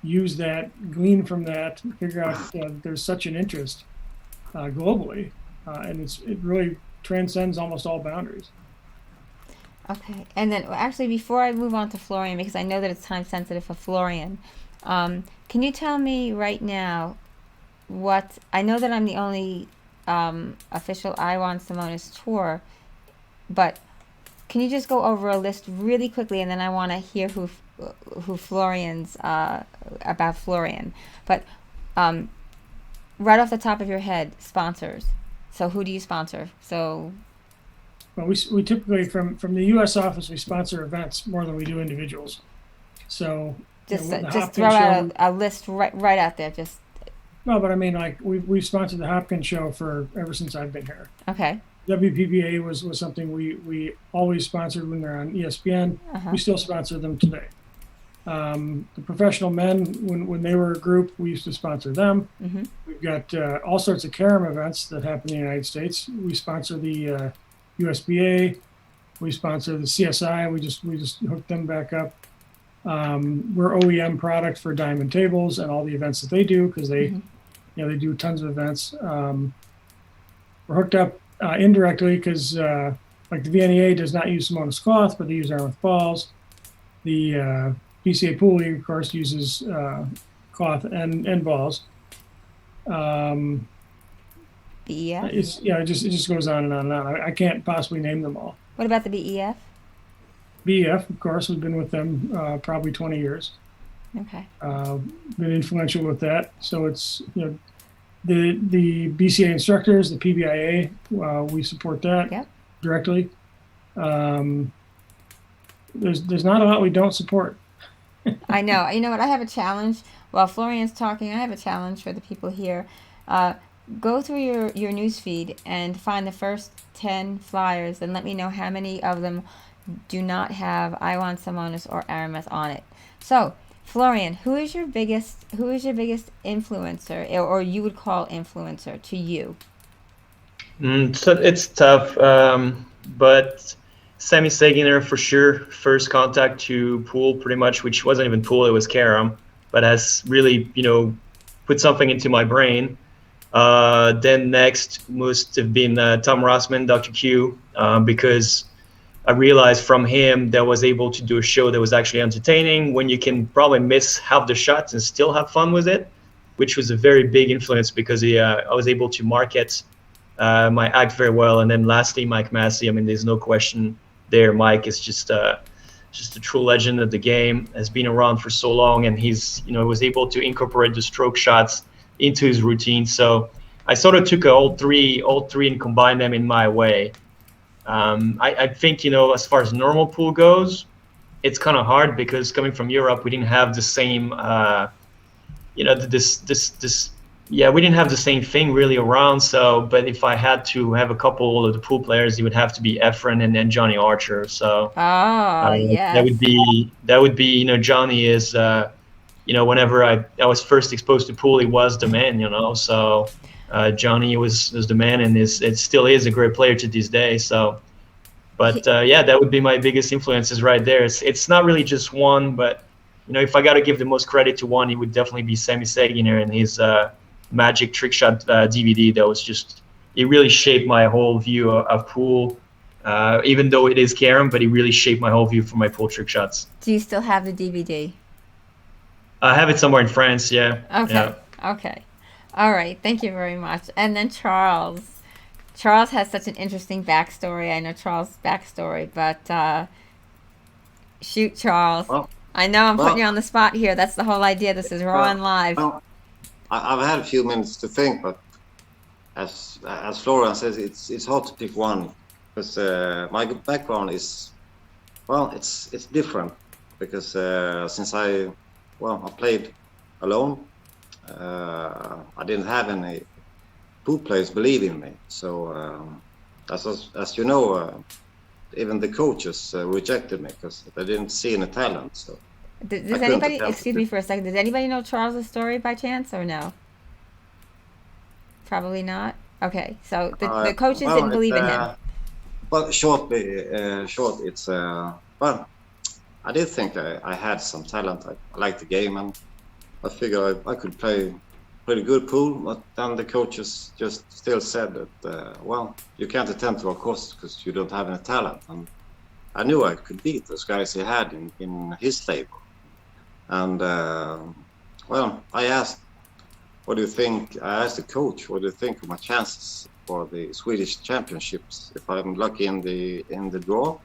use that, glean from that, figure out there's such an interest globally, and it really transcends almost all boundaries. Okay, and then actually before I move on to Florian, because I know that it's time sensitive for Florian, can you tell me right now I know that I'm the only official Iwan Simonis tour, but can you just go over a list really quickly, and then I want to hear who Florian's about Florian. But right off the top of your head, sponsors. So who do you sponsor? So well, we typically from the U.S. office we sponsor events more than we do individuals. So just throw out a list right out there. Just no, but I mean, like we've sponsored the Hopkins show ever since I've been here. Okay. WPBA was something we always sponsored when they're on ESPN. We still sponsor them today. The professional men, when they were a group, we used to sponsor them. Mm-hmm. We've got all sorts of Carom events that happen in the United States. We sponsor the USBA. We sponsor the CSI. We just hooked them back up. We're OEM product for Diamond Tables and all the events that they do because they they do tons of events. We're hooked up indirectly because like the VNEA does not use Simonis cloth, but they use Armouth balls. The BCA Pool League, of course, uses cloth and balls. BEF? It just goes on and on and on. I can't possibly name them all. What about the BEF? BEF, of course, we've been with them probably 20 years. Okay. Been influential with that. So it's the BCA instructors, the PBIA, we support that directly. There's not a lot we don't support. I know. You know what? I have a challenge. While Florian's talking, I have a challenge for the people here. Go through your news feed and find the first 10 flyers and let me know how many of them do not have Iwan Simonis or Aramis on it. So, Florian, who is your biggest influencer, or you would call influencer to you? So it's tough, but Sammy Saginer for sure. First contact to pool, pretty much, which wasn't even pool; it was Carom, but has really put something into my brain. Then next must have been Tom Rossman, Dr. Q, because I realized from him that I was able to do a show that was actually entertaining when you can probably miss half the shots and still have fun with it, which was a very big influence because I was able to market my act very well. And then lastly, Mike Massey. I mean, there's no question there. Mike is just a true legend of the game, has been around for so long, and he's, was able to incorporate the stroke shots into his routine. So I sort of took all three and combined them in my way. I think, as far as normal pool goes, it's kind of hard because coming from Europe, we didn't have the same, we didn't have the same thing really around. So, but if I had to have a couple of the pool players, it would have to be Efren and then Johnny Archer. So yes. that would be, Johnny is, whenever I was first exposed to pool, he was the man, so Johnny was the man, and it still is a great player to this day. So, but that would be my biggest influences right there. It's not really just one, but if I got to give the most credit to one, it would definitely be Sammy Saginair and his Magic Trick Shot DVD. That was just, it really shaped my whole view of pool. Even though it is carom, but it really shaped my whole view for my pool trick shots. Do you still have the DVD? I have it somewhere in France. Yeah. Okay. Yeah. Okay. All right. Thank you very much. And then Charles. Charles has such an interesting backstory. I know Charles' backstory, but shoot, Charles. Well, I know I'm putting you on the spot here. That's the whole idea. This is raw and live. Well, I've had a few minutes to think, but as Florian says, it's hard to pick one because my background is, it's different because since I played alone. I didn't have any pool players believe in me. So as you know, even the coaches rejected me because they didn't see any talent. So does anybody, excuse me for a second, does anybody know Charles' story by chance or no? Probably not. Okay, so the coaches didn't believe in him. Well, it's I did think I had some talent. I liked the game, and I figured I could play pretty good pool, but then the coaches just still said that, you can't attend to our courses because you don't have any talent. And I knew I could beat those guys he had in his stable. And, I asked, what do you think? I asked the coach, what do you think of my chances for the Swedish championships if I'm lucky in the draw?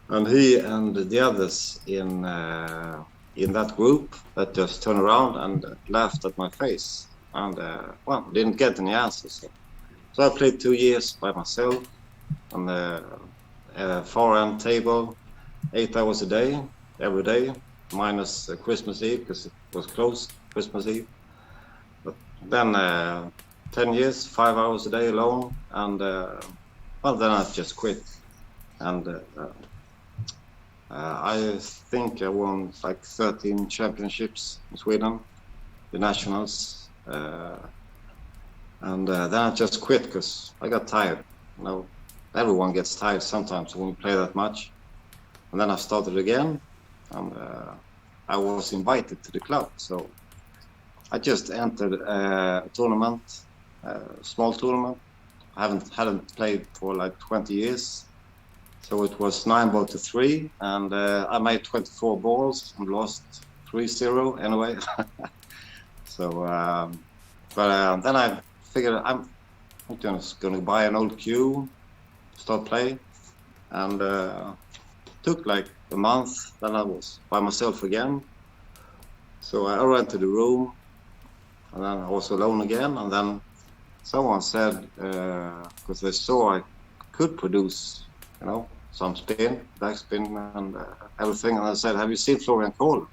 And he and the others in that group that just turned around and laughed at my face and didn't get any answers. So I played 2 years by myself on the far end table, 8 hours a day, every day, minus Christmas Eve because it was closed Christmas Eve. But then 10 years, 5 hours a day alone, and then I just quit. And I think I won like 13 championships in Sweden, the nationals, and then I just quit because I got tired. Everyone gets tired sometimes when you play that much. And then I started again, and I was invited to the club. So I just entered a tournament, a small tournament. I hadn't played for like 20 years. So it was 9 to 3, and I made 24 balls and lost 3-0 anyway. So, then I figured I'm just going to buy an old cue, start playing, and took like a month. Then I was by myself again. So I rented a room, and then I was alone again. And then someone said, because they saw I could produce, some spin, backspin, and everything. And I said, "Have you seen Florian Kohler?"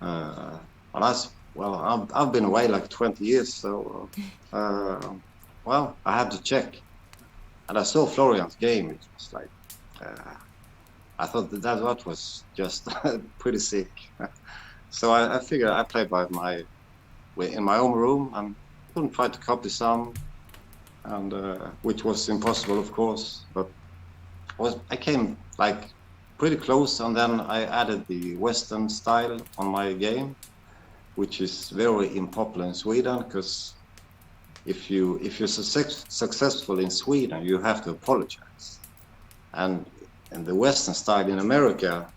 And I said, I've been away like 20 years, so I have to check. And I saw Florian's game. It was like, I thought that was just pretty sick. So I figured I played in my own room and couldn't try to copy some, and which was impossible, of course, but I came like pretty close, and then I added the Western style on my game, which is very unpopular in Sweden because if you're successful in Sweden, you have to apologize. And in the Western style in America,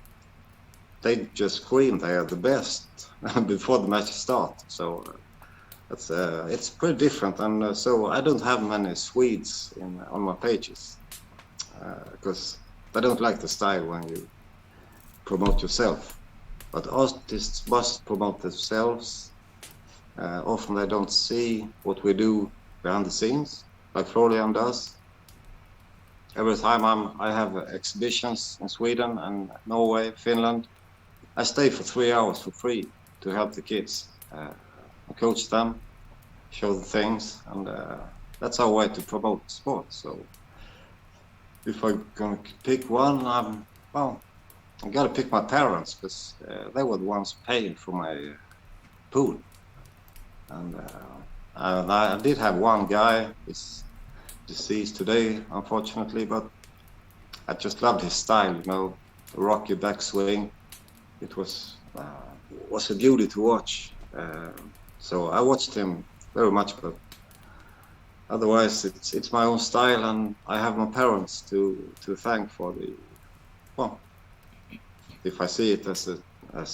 they just scream they are the best before the match starts. So it's pretty different. And so I don't have many Swedes on my pages because they don't like the style when you promote yourself. But artists must promote themselves. Often they don't see what we do behind the scenes, like Florian does. Every time I have exhibitions in Sweden and Norway, Finland, I stay for 3 hours for free to help the kids, coach them, show the things, and that's our way to promote sports. So if I'm gonna pick one, I gotta pick my parents because they were the ones paying for my pool. And I did have one guy, he's deceased today, unfortunately, but I just loved his style, you know, rocky backswing. It was a beauty to watch. So I watched him very much, but otherwise it's my own style, and I have my parents to thank for if I see it as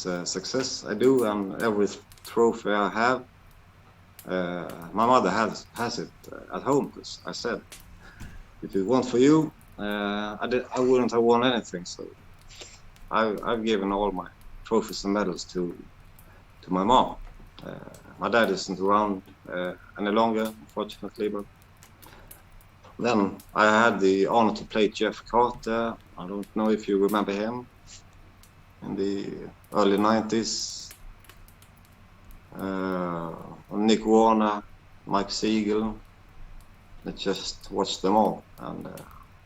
a success, I do, and every trophy I have, my mother has it at home, because I said, if it weren't for you, I wouldn't have won anything. So I've given all my trophies and medals to my mom. My dad isn't around any longer, unfortunately, but then I had the honor to play Jeff Carter. I don't know if you remember him. In the early 90s, Nick Warner, Mike Siegel, I just watched them all, and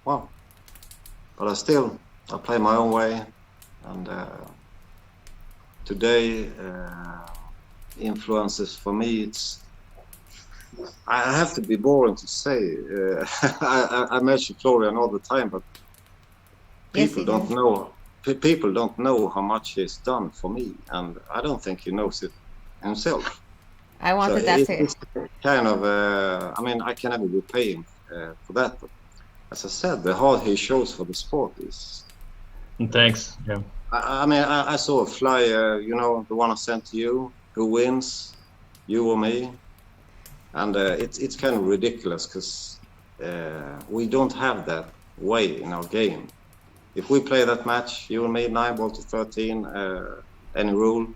wow. But I play my own way, and today, influences for me, I have to be boring to say, I mention Florian all the time, but people don't know how much he's done for me, and I don't think he knows it himself. I wanted that too. It's kind of, I can never repay him for that, but as I said, the heart he shows for the sport is... Thanks, yeah. I saw a flyer, you know, the one I sent to you, who wins, you or me, and it's kind of ridiculous, because we don't have that way in our game. If we play that match, you and me, 9 to 13, any rule,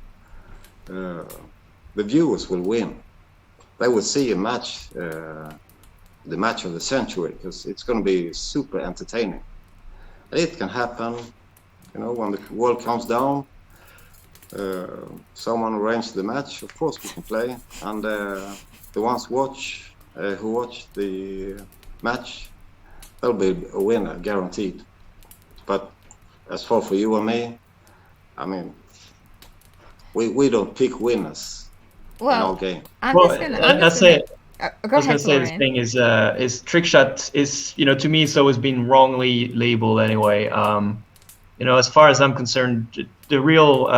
the viewers will win. They will see a match, the match of the century, because it's going to be super entertaining. It can happen, you know, when the world comes down, someone arranged the match, of course we can play, and the ones who watch the match, there'll be a winner, guaranteed. But as far for you and me, we don't pick winners in our game. Go ahead, Florian. This thing is trick shot is, you know, to me it's always been wrongly labeled anyway. You know, as far as I'm concerned, the real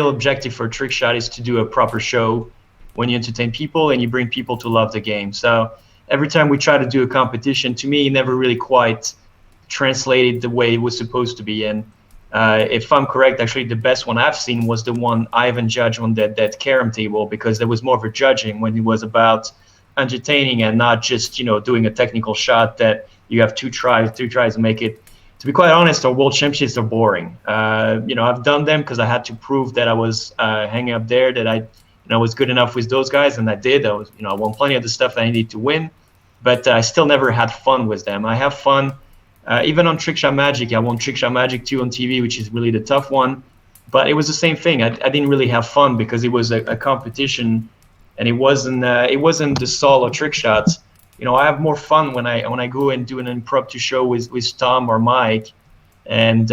objective for a trick shot is to do a proper show when you entertain people and you bring people to love the game. So every time we try to do a competition, to me, it never really quite translated the way it was supposed to be. And if I'm correct, actually the best one I've seen was the one Ivan judged on that carom table, because there was more of a judging when it was about entertaining and not just, you know, doing a technical shot that you have 2 tries to make it. To be quite honest, our world championships are boring. You know, I've done them because I had to prove that I was hanging up there, that I was good enough with those guys, and I did. I won plenty of the stuff that I needed to win, but I still never had fun with them. I have fun. Even on Trick Shot Magic, I won Trick Shot Magic 2 on TV, which is really the tough one. But it was the same thing. I didn't really have fun because it was a competition, and it wasn't the solo trick shots. You know, I have more fun when I go and do an impromptu show with Tom or Mike, and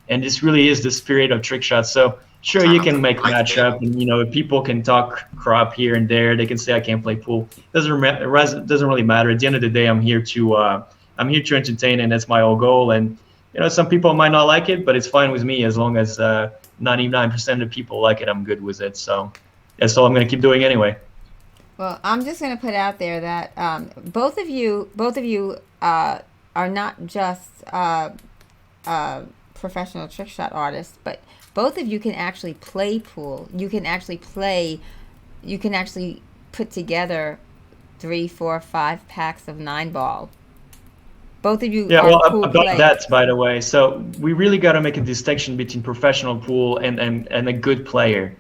this really is the spirit of trick shots. So sure, you can make match up, and you know, people can talk crap here and there. They can say I can't play pool. Doesn't really matter. At the end of the day, I'm here to entertain, and that's my whole goal. And you know, some people might not like it, but it's fine with me as long as 99% of people like it. I'm good with it. So that's all I'm going to keep doing anyway. Well, I'm just going to put out there that both of you are not just professional trick shot artists, but both of you can actually play pool. You can actually put together 3, 4, 5 packs of 9-ball. Both of you are pool about players. that, by the way. So we really got to make a distinction between professional pool and a good player.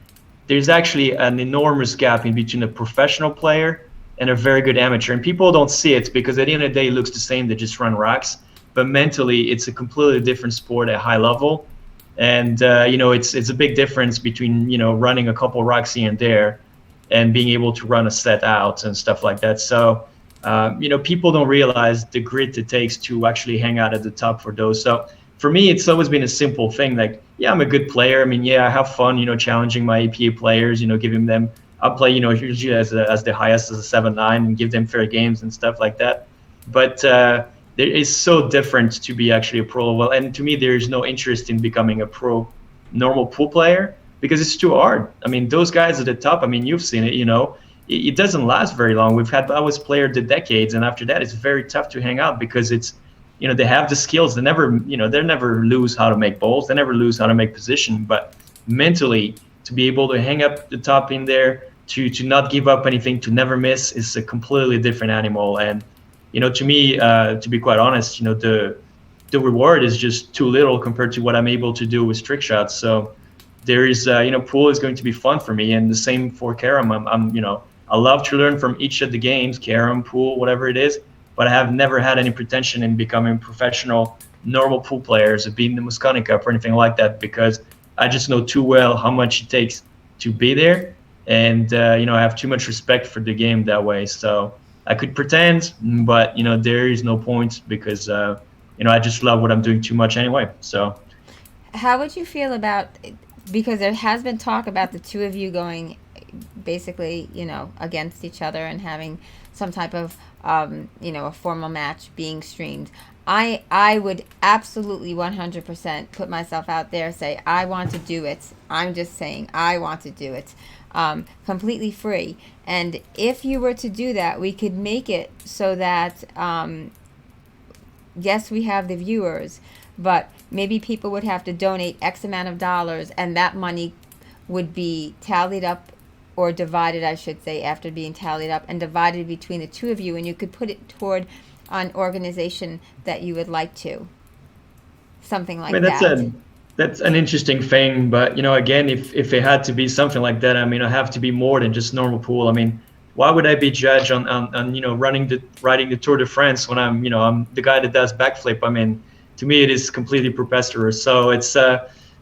There's actually an enormous gap in between a professional player and a very good amateur. And people don't see it because at the end of the day, it looks the same. They just run racks. But mentally, it's a completely different sport at high level. And, it's a big difference between, running a couple racks here and there and being able to run a set out and stuff like that. So, people don't realize the grit it takes to actually hang out at the top for those. So for me, it's always been a simple thing. Like, yeah, I'm a good player. I mean, yeah, I have fun, challenging my APA players, giving them, I'll play, usually as the highest as a 7-9 and give them fair games and stuff like that. But it is so different to be actually a pro level. And to me, there's no interest in becoming a pro normal pool player because it's too hard. I mean, those guys at the top, I mean, you've seen it, it doesn't last very long. I was player the decades, and after that, it's very tough to hang out because it's, they have the skills. They never lose how to make balls. They never lose how to make position. But mentally, to be able to hang up the top in there, to not give up anything, to never miss, is a completely different animal. And to me, to be quite honest, the reward is just too little compared to what I'm able to do with trick shots. So there is, pool is going to be fun for me, and the same for carom. I love to learn from each of the games, carom, pool, whatever it is, but I have never had any pretension in becoming professional, normal pool players or beating the Mosconi Cup or anything like that, because I just know too well how much it takes to be there. And, I have too much respect for the game that way. So I could pretend, but, there is no point because, I just love what I'm doing too much anyway. So how would you feel about, because there has been talk about the two of you going basically, against each other and having some type of, a formal match being streamed. I would absolutely 100% put myself out there, say, I want to do it. I'm just saying, I want to do it. Completely free. And if you were to do that, we could make it so that, yes, we have the viewers, but maybe people would have to donate X amount of dollars, and that money would be tallied up, or divided, I should say, after being tallied up and divided between the two of you, and you could put it toward an organization that you would like to. Something like that. That's an interesting thing, but again, if it had to be something like that, I mean, I have to be more than just normal pool. I mean, why would I be judged on riding the Tour de France when I'm the guy that does backflip? I mean, to me, it is completely preposterous. So it's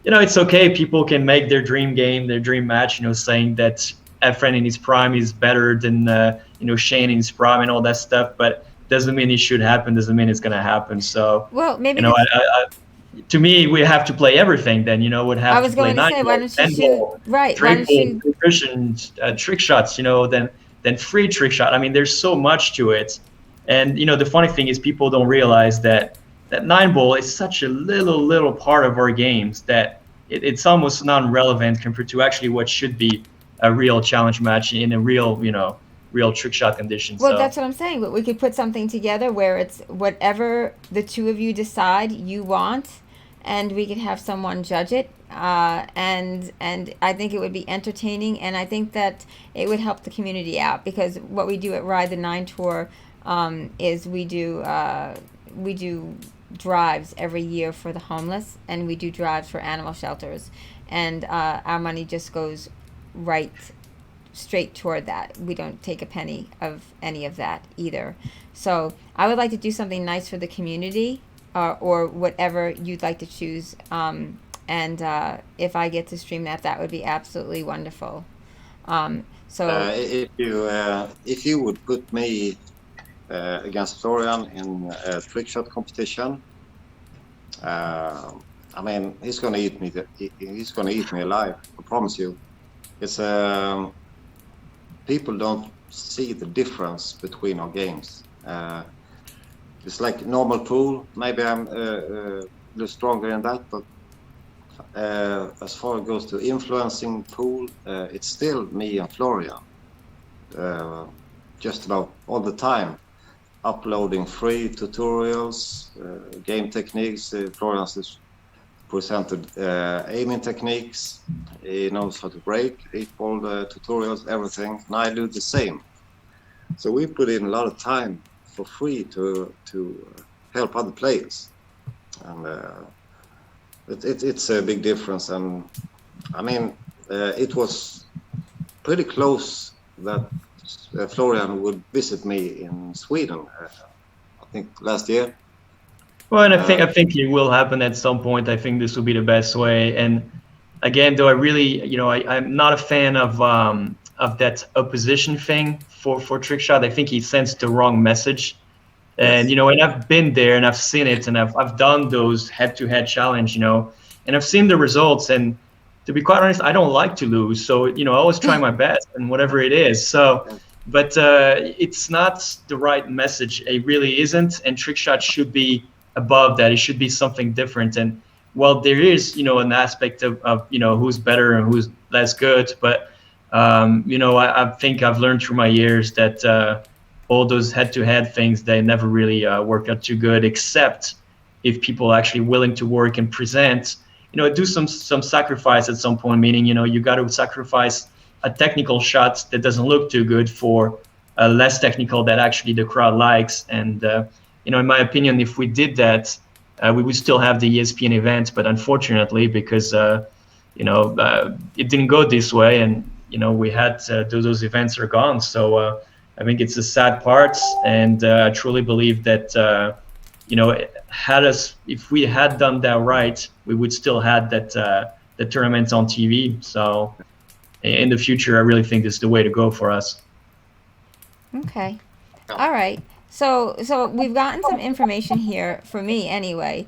it's okay. People can make their dream game, their dream match, saying that Efren in his prime is better than Shane in his prime and all that stuff, but doesn't mean it should happen, doesn't mean it's going to happen. So well, maybe to me, we have to play everything. Then would have. I was going to say, why don't you shoot right? Why don't you nutrition, trick shots? Then free trick shot. I mean, there's so much to it, and the funny thing is, people don't realize that 9-ball is such a little part of our games that it's almost non-relevant compared to actually what should be a real challenge match in a real trick shot condition. Well, that's what I'm saying. But we could put something together where it's whatever the two of you decide you want, and we could have someone judge it. And I think it would be entertaining, and I think that it would help the community out, because what we do at Ride the 9 Tour is we do drives every year for the homeless, and we do drives for animal shelters, and our money just goes right straight toward that. We don't take a penny of any of that either. So I would like to do something nice for the community, or whatever you'd like to choose, and if I get to stream that would be absolutely wonderful. So if you would put me against Florian in a trick shot competition, I mean, he's gonna eat me. He's gonna eat me alive. I promise you. It's people don't see the difference between our games. It's like normal pool. Maybe I'm a little stronger in that, but as far as it goes to influencing pool, it's still me and Florian, just about all the time. uploading free tutorials, game techniques. Florian has presented aiming techniques. He knows how to break, 8-ball tutorials, everything, and I do the same. So we put in a lot of time for free to help other players, and it's a big difference. And I mean, it was pretty close that Florian would visit me in Sweden, I think last year. Well, and I think it will happen at some point. I think this will be the best way. And again, though, I really, I'm not a fan of that opposition thing for Trickshot. I think he sends the wrong message. And and I've been there and I've seen it, and I've done those head-to-head challenge, and I've seen the results. And to be quite honest, I don't like to lose. So I always try my best and whatever it is. So, but it's not the right message. It really isn't. And Trickshot should be above that. It should be something different. And while there is an aspect of who's better and who's less good, but I think I've learned through my years that all those head-to-head things, they never really work out too good, except if people are actually willing to work and present, do some sacrifice at some point, meaning you got to sacrifice a technical shot that doesn't look too good for a less technical that actually the crowd likes. And in my opinion, if we did that, we would still have the ESPN event. But unfortunately, because it didn't go this way, and we had those events are gone. So I think it's a sad part, and I truly believe that if we had done that right, we would still had that the tournament on TV. So in the future, I really think this is the way to go for us. Okay. All right. So we've gotten some information here, for me anyway,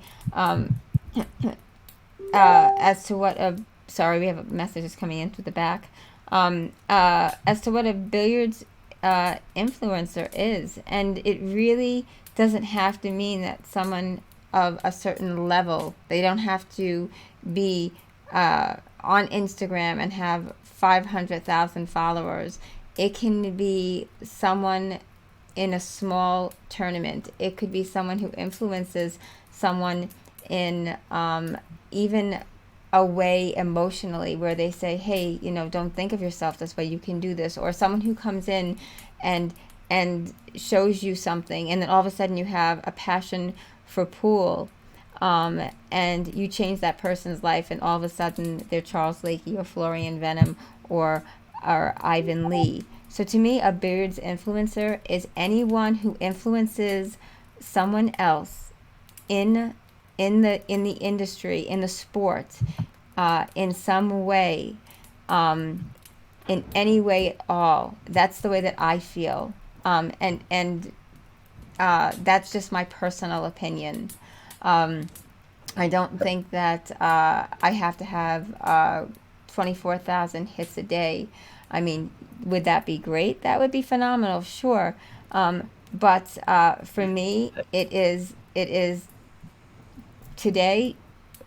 as to what sorry, we have a message that's coming in through the back, as to what a billiards influencer is. And it really doesn't have to mean that someone of a certain level, they don't have to be on Instagram and have 500,000 followers. It can be someone in a small tournament. It could be someone who influences someone in even a way emotionally, where they say, hey, don't think of yourself this way, you can do this. Or someone who comes in and shows you something, and then all of a sudden you have a passion for pool, and you change that person's life, and all of a sudden they're Charles Lakey or Florian Venom or Ivan Lee. So to me, a billiards influencer is anyone who influences someone else in the industry, in the sport, in some way, in any way at all. That's the way that I feel, and that's just my personal opinion. I don't think that I have to have 24,000 hits a day. I mean, would that be great? That would be phenomenal, sure. But for me, it is today.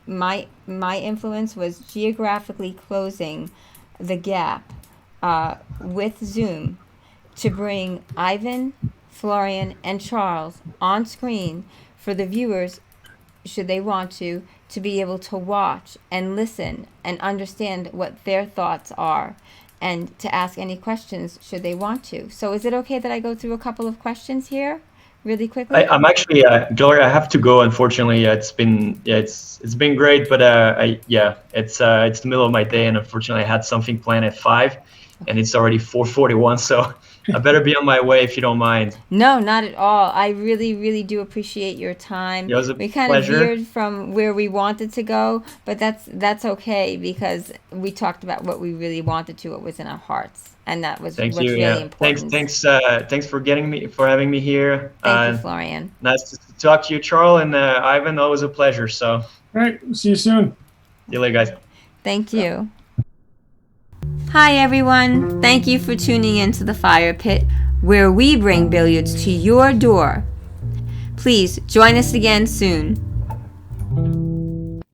My influence was geographically closing the gap with Zoom to bring Ivan, Florian, and Charles on screen for the viewers, should they want to be able to watch and listen and understand what their thoughts are, and to ask any questions should they want to. So is it okay that I go through a couple of questions here really quickly? I'm actually, Gloria, I have to go, unfortunately. It's been great, but it's the middle of my day, and unfortunately I had something planned at 5, and it's already 4:41, so I better be on my way if you don't mind. No, not at all. I really, really do appreciate your time. It was a we kind pleasure. of veered from where we wanted to go, but that's okay, because we talked about what we really wanted to, what was in our hearts, and that was what's really important. Thanks for having me here. Thank you, Florian. Nice to talk to you, Charles, and Ivan. Always a pleasure. So, All right, see you soon. See you later, guys. Thank you. Hi everyone, thank you for tuning into the Fire Pit, where we bring billiards to your door. Please join us again soon.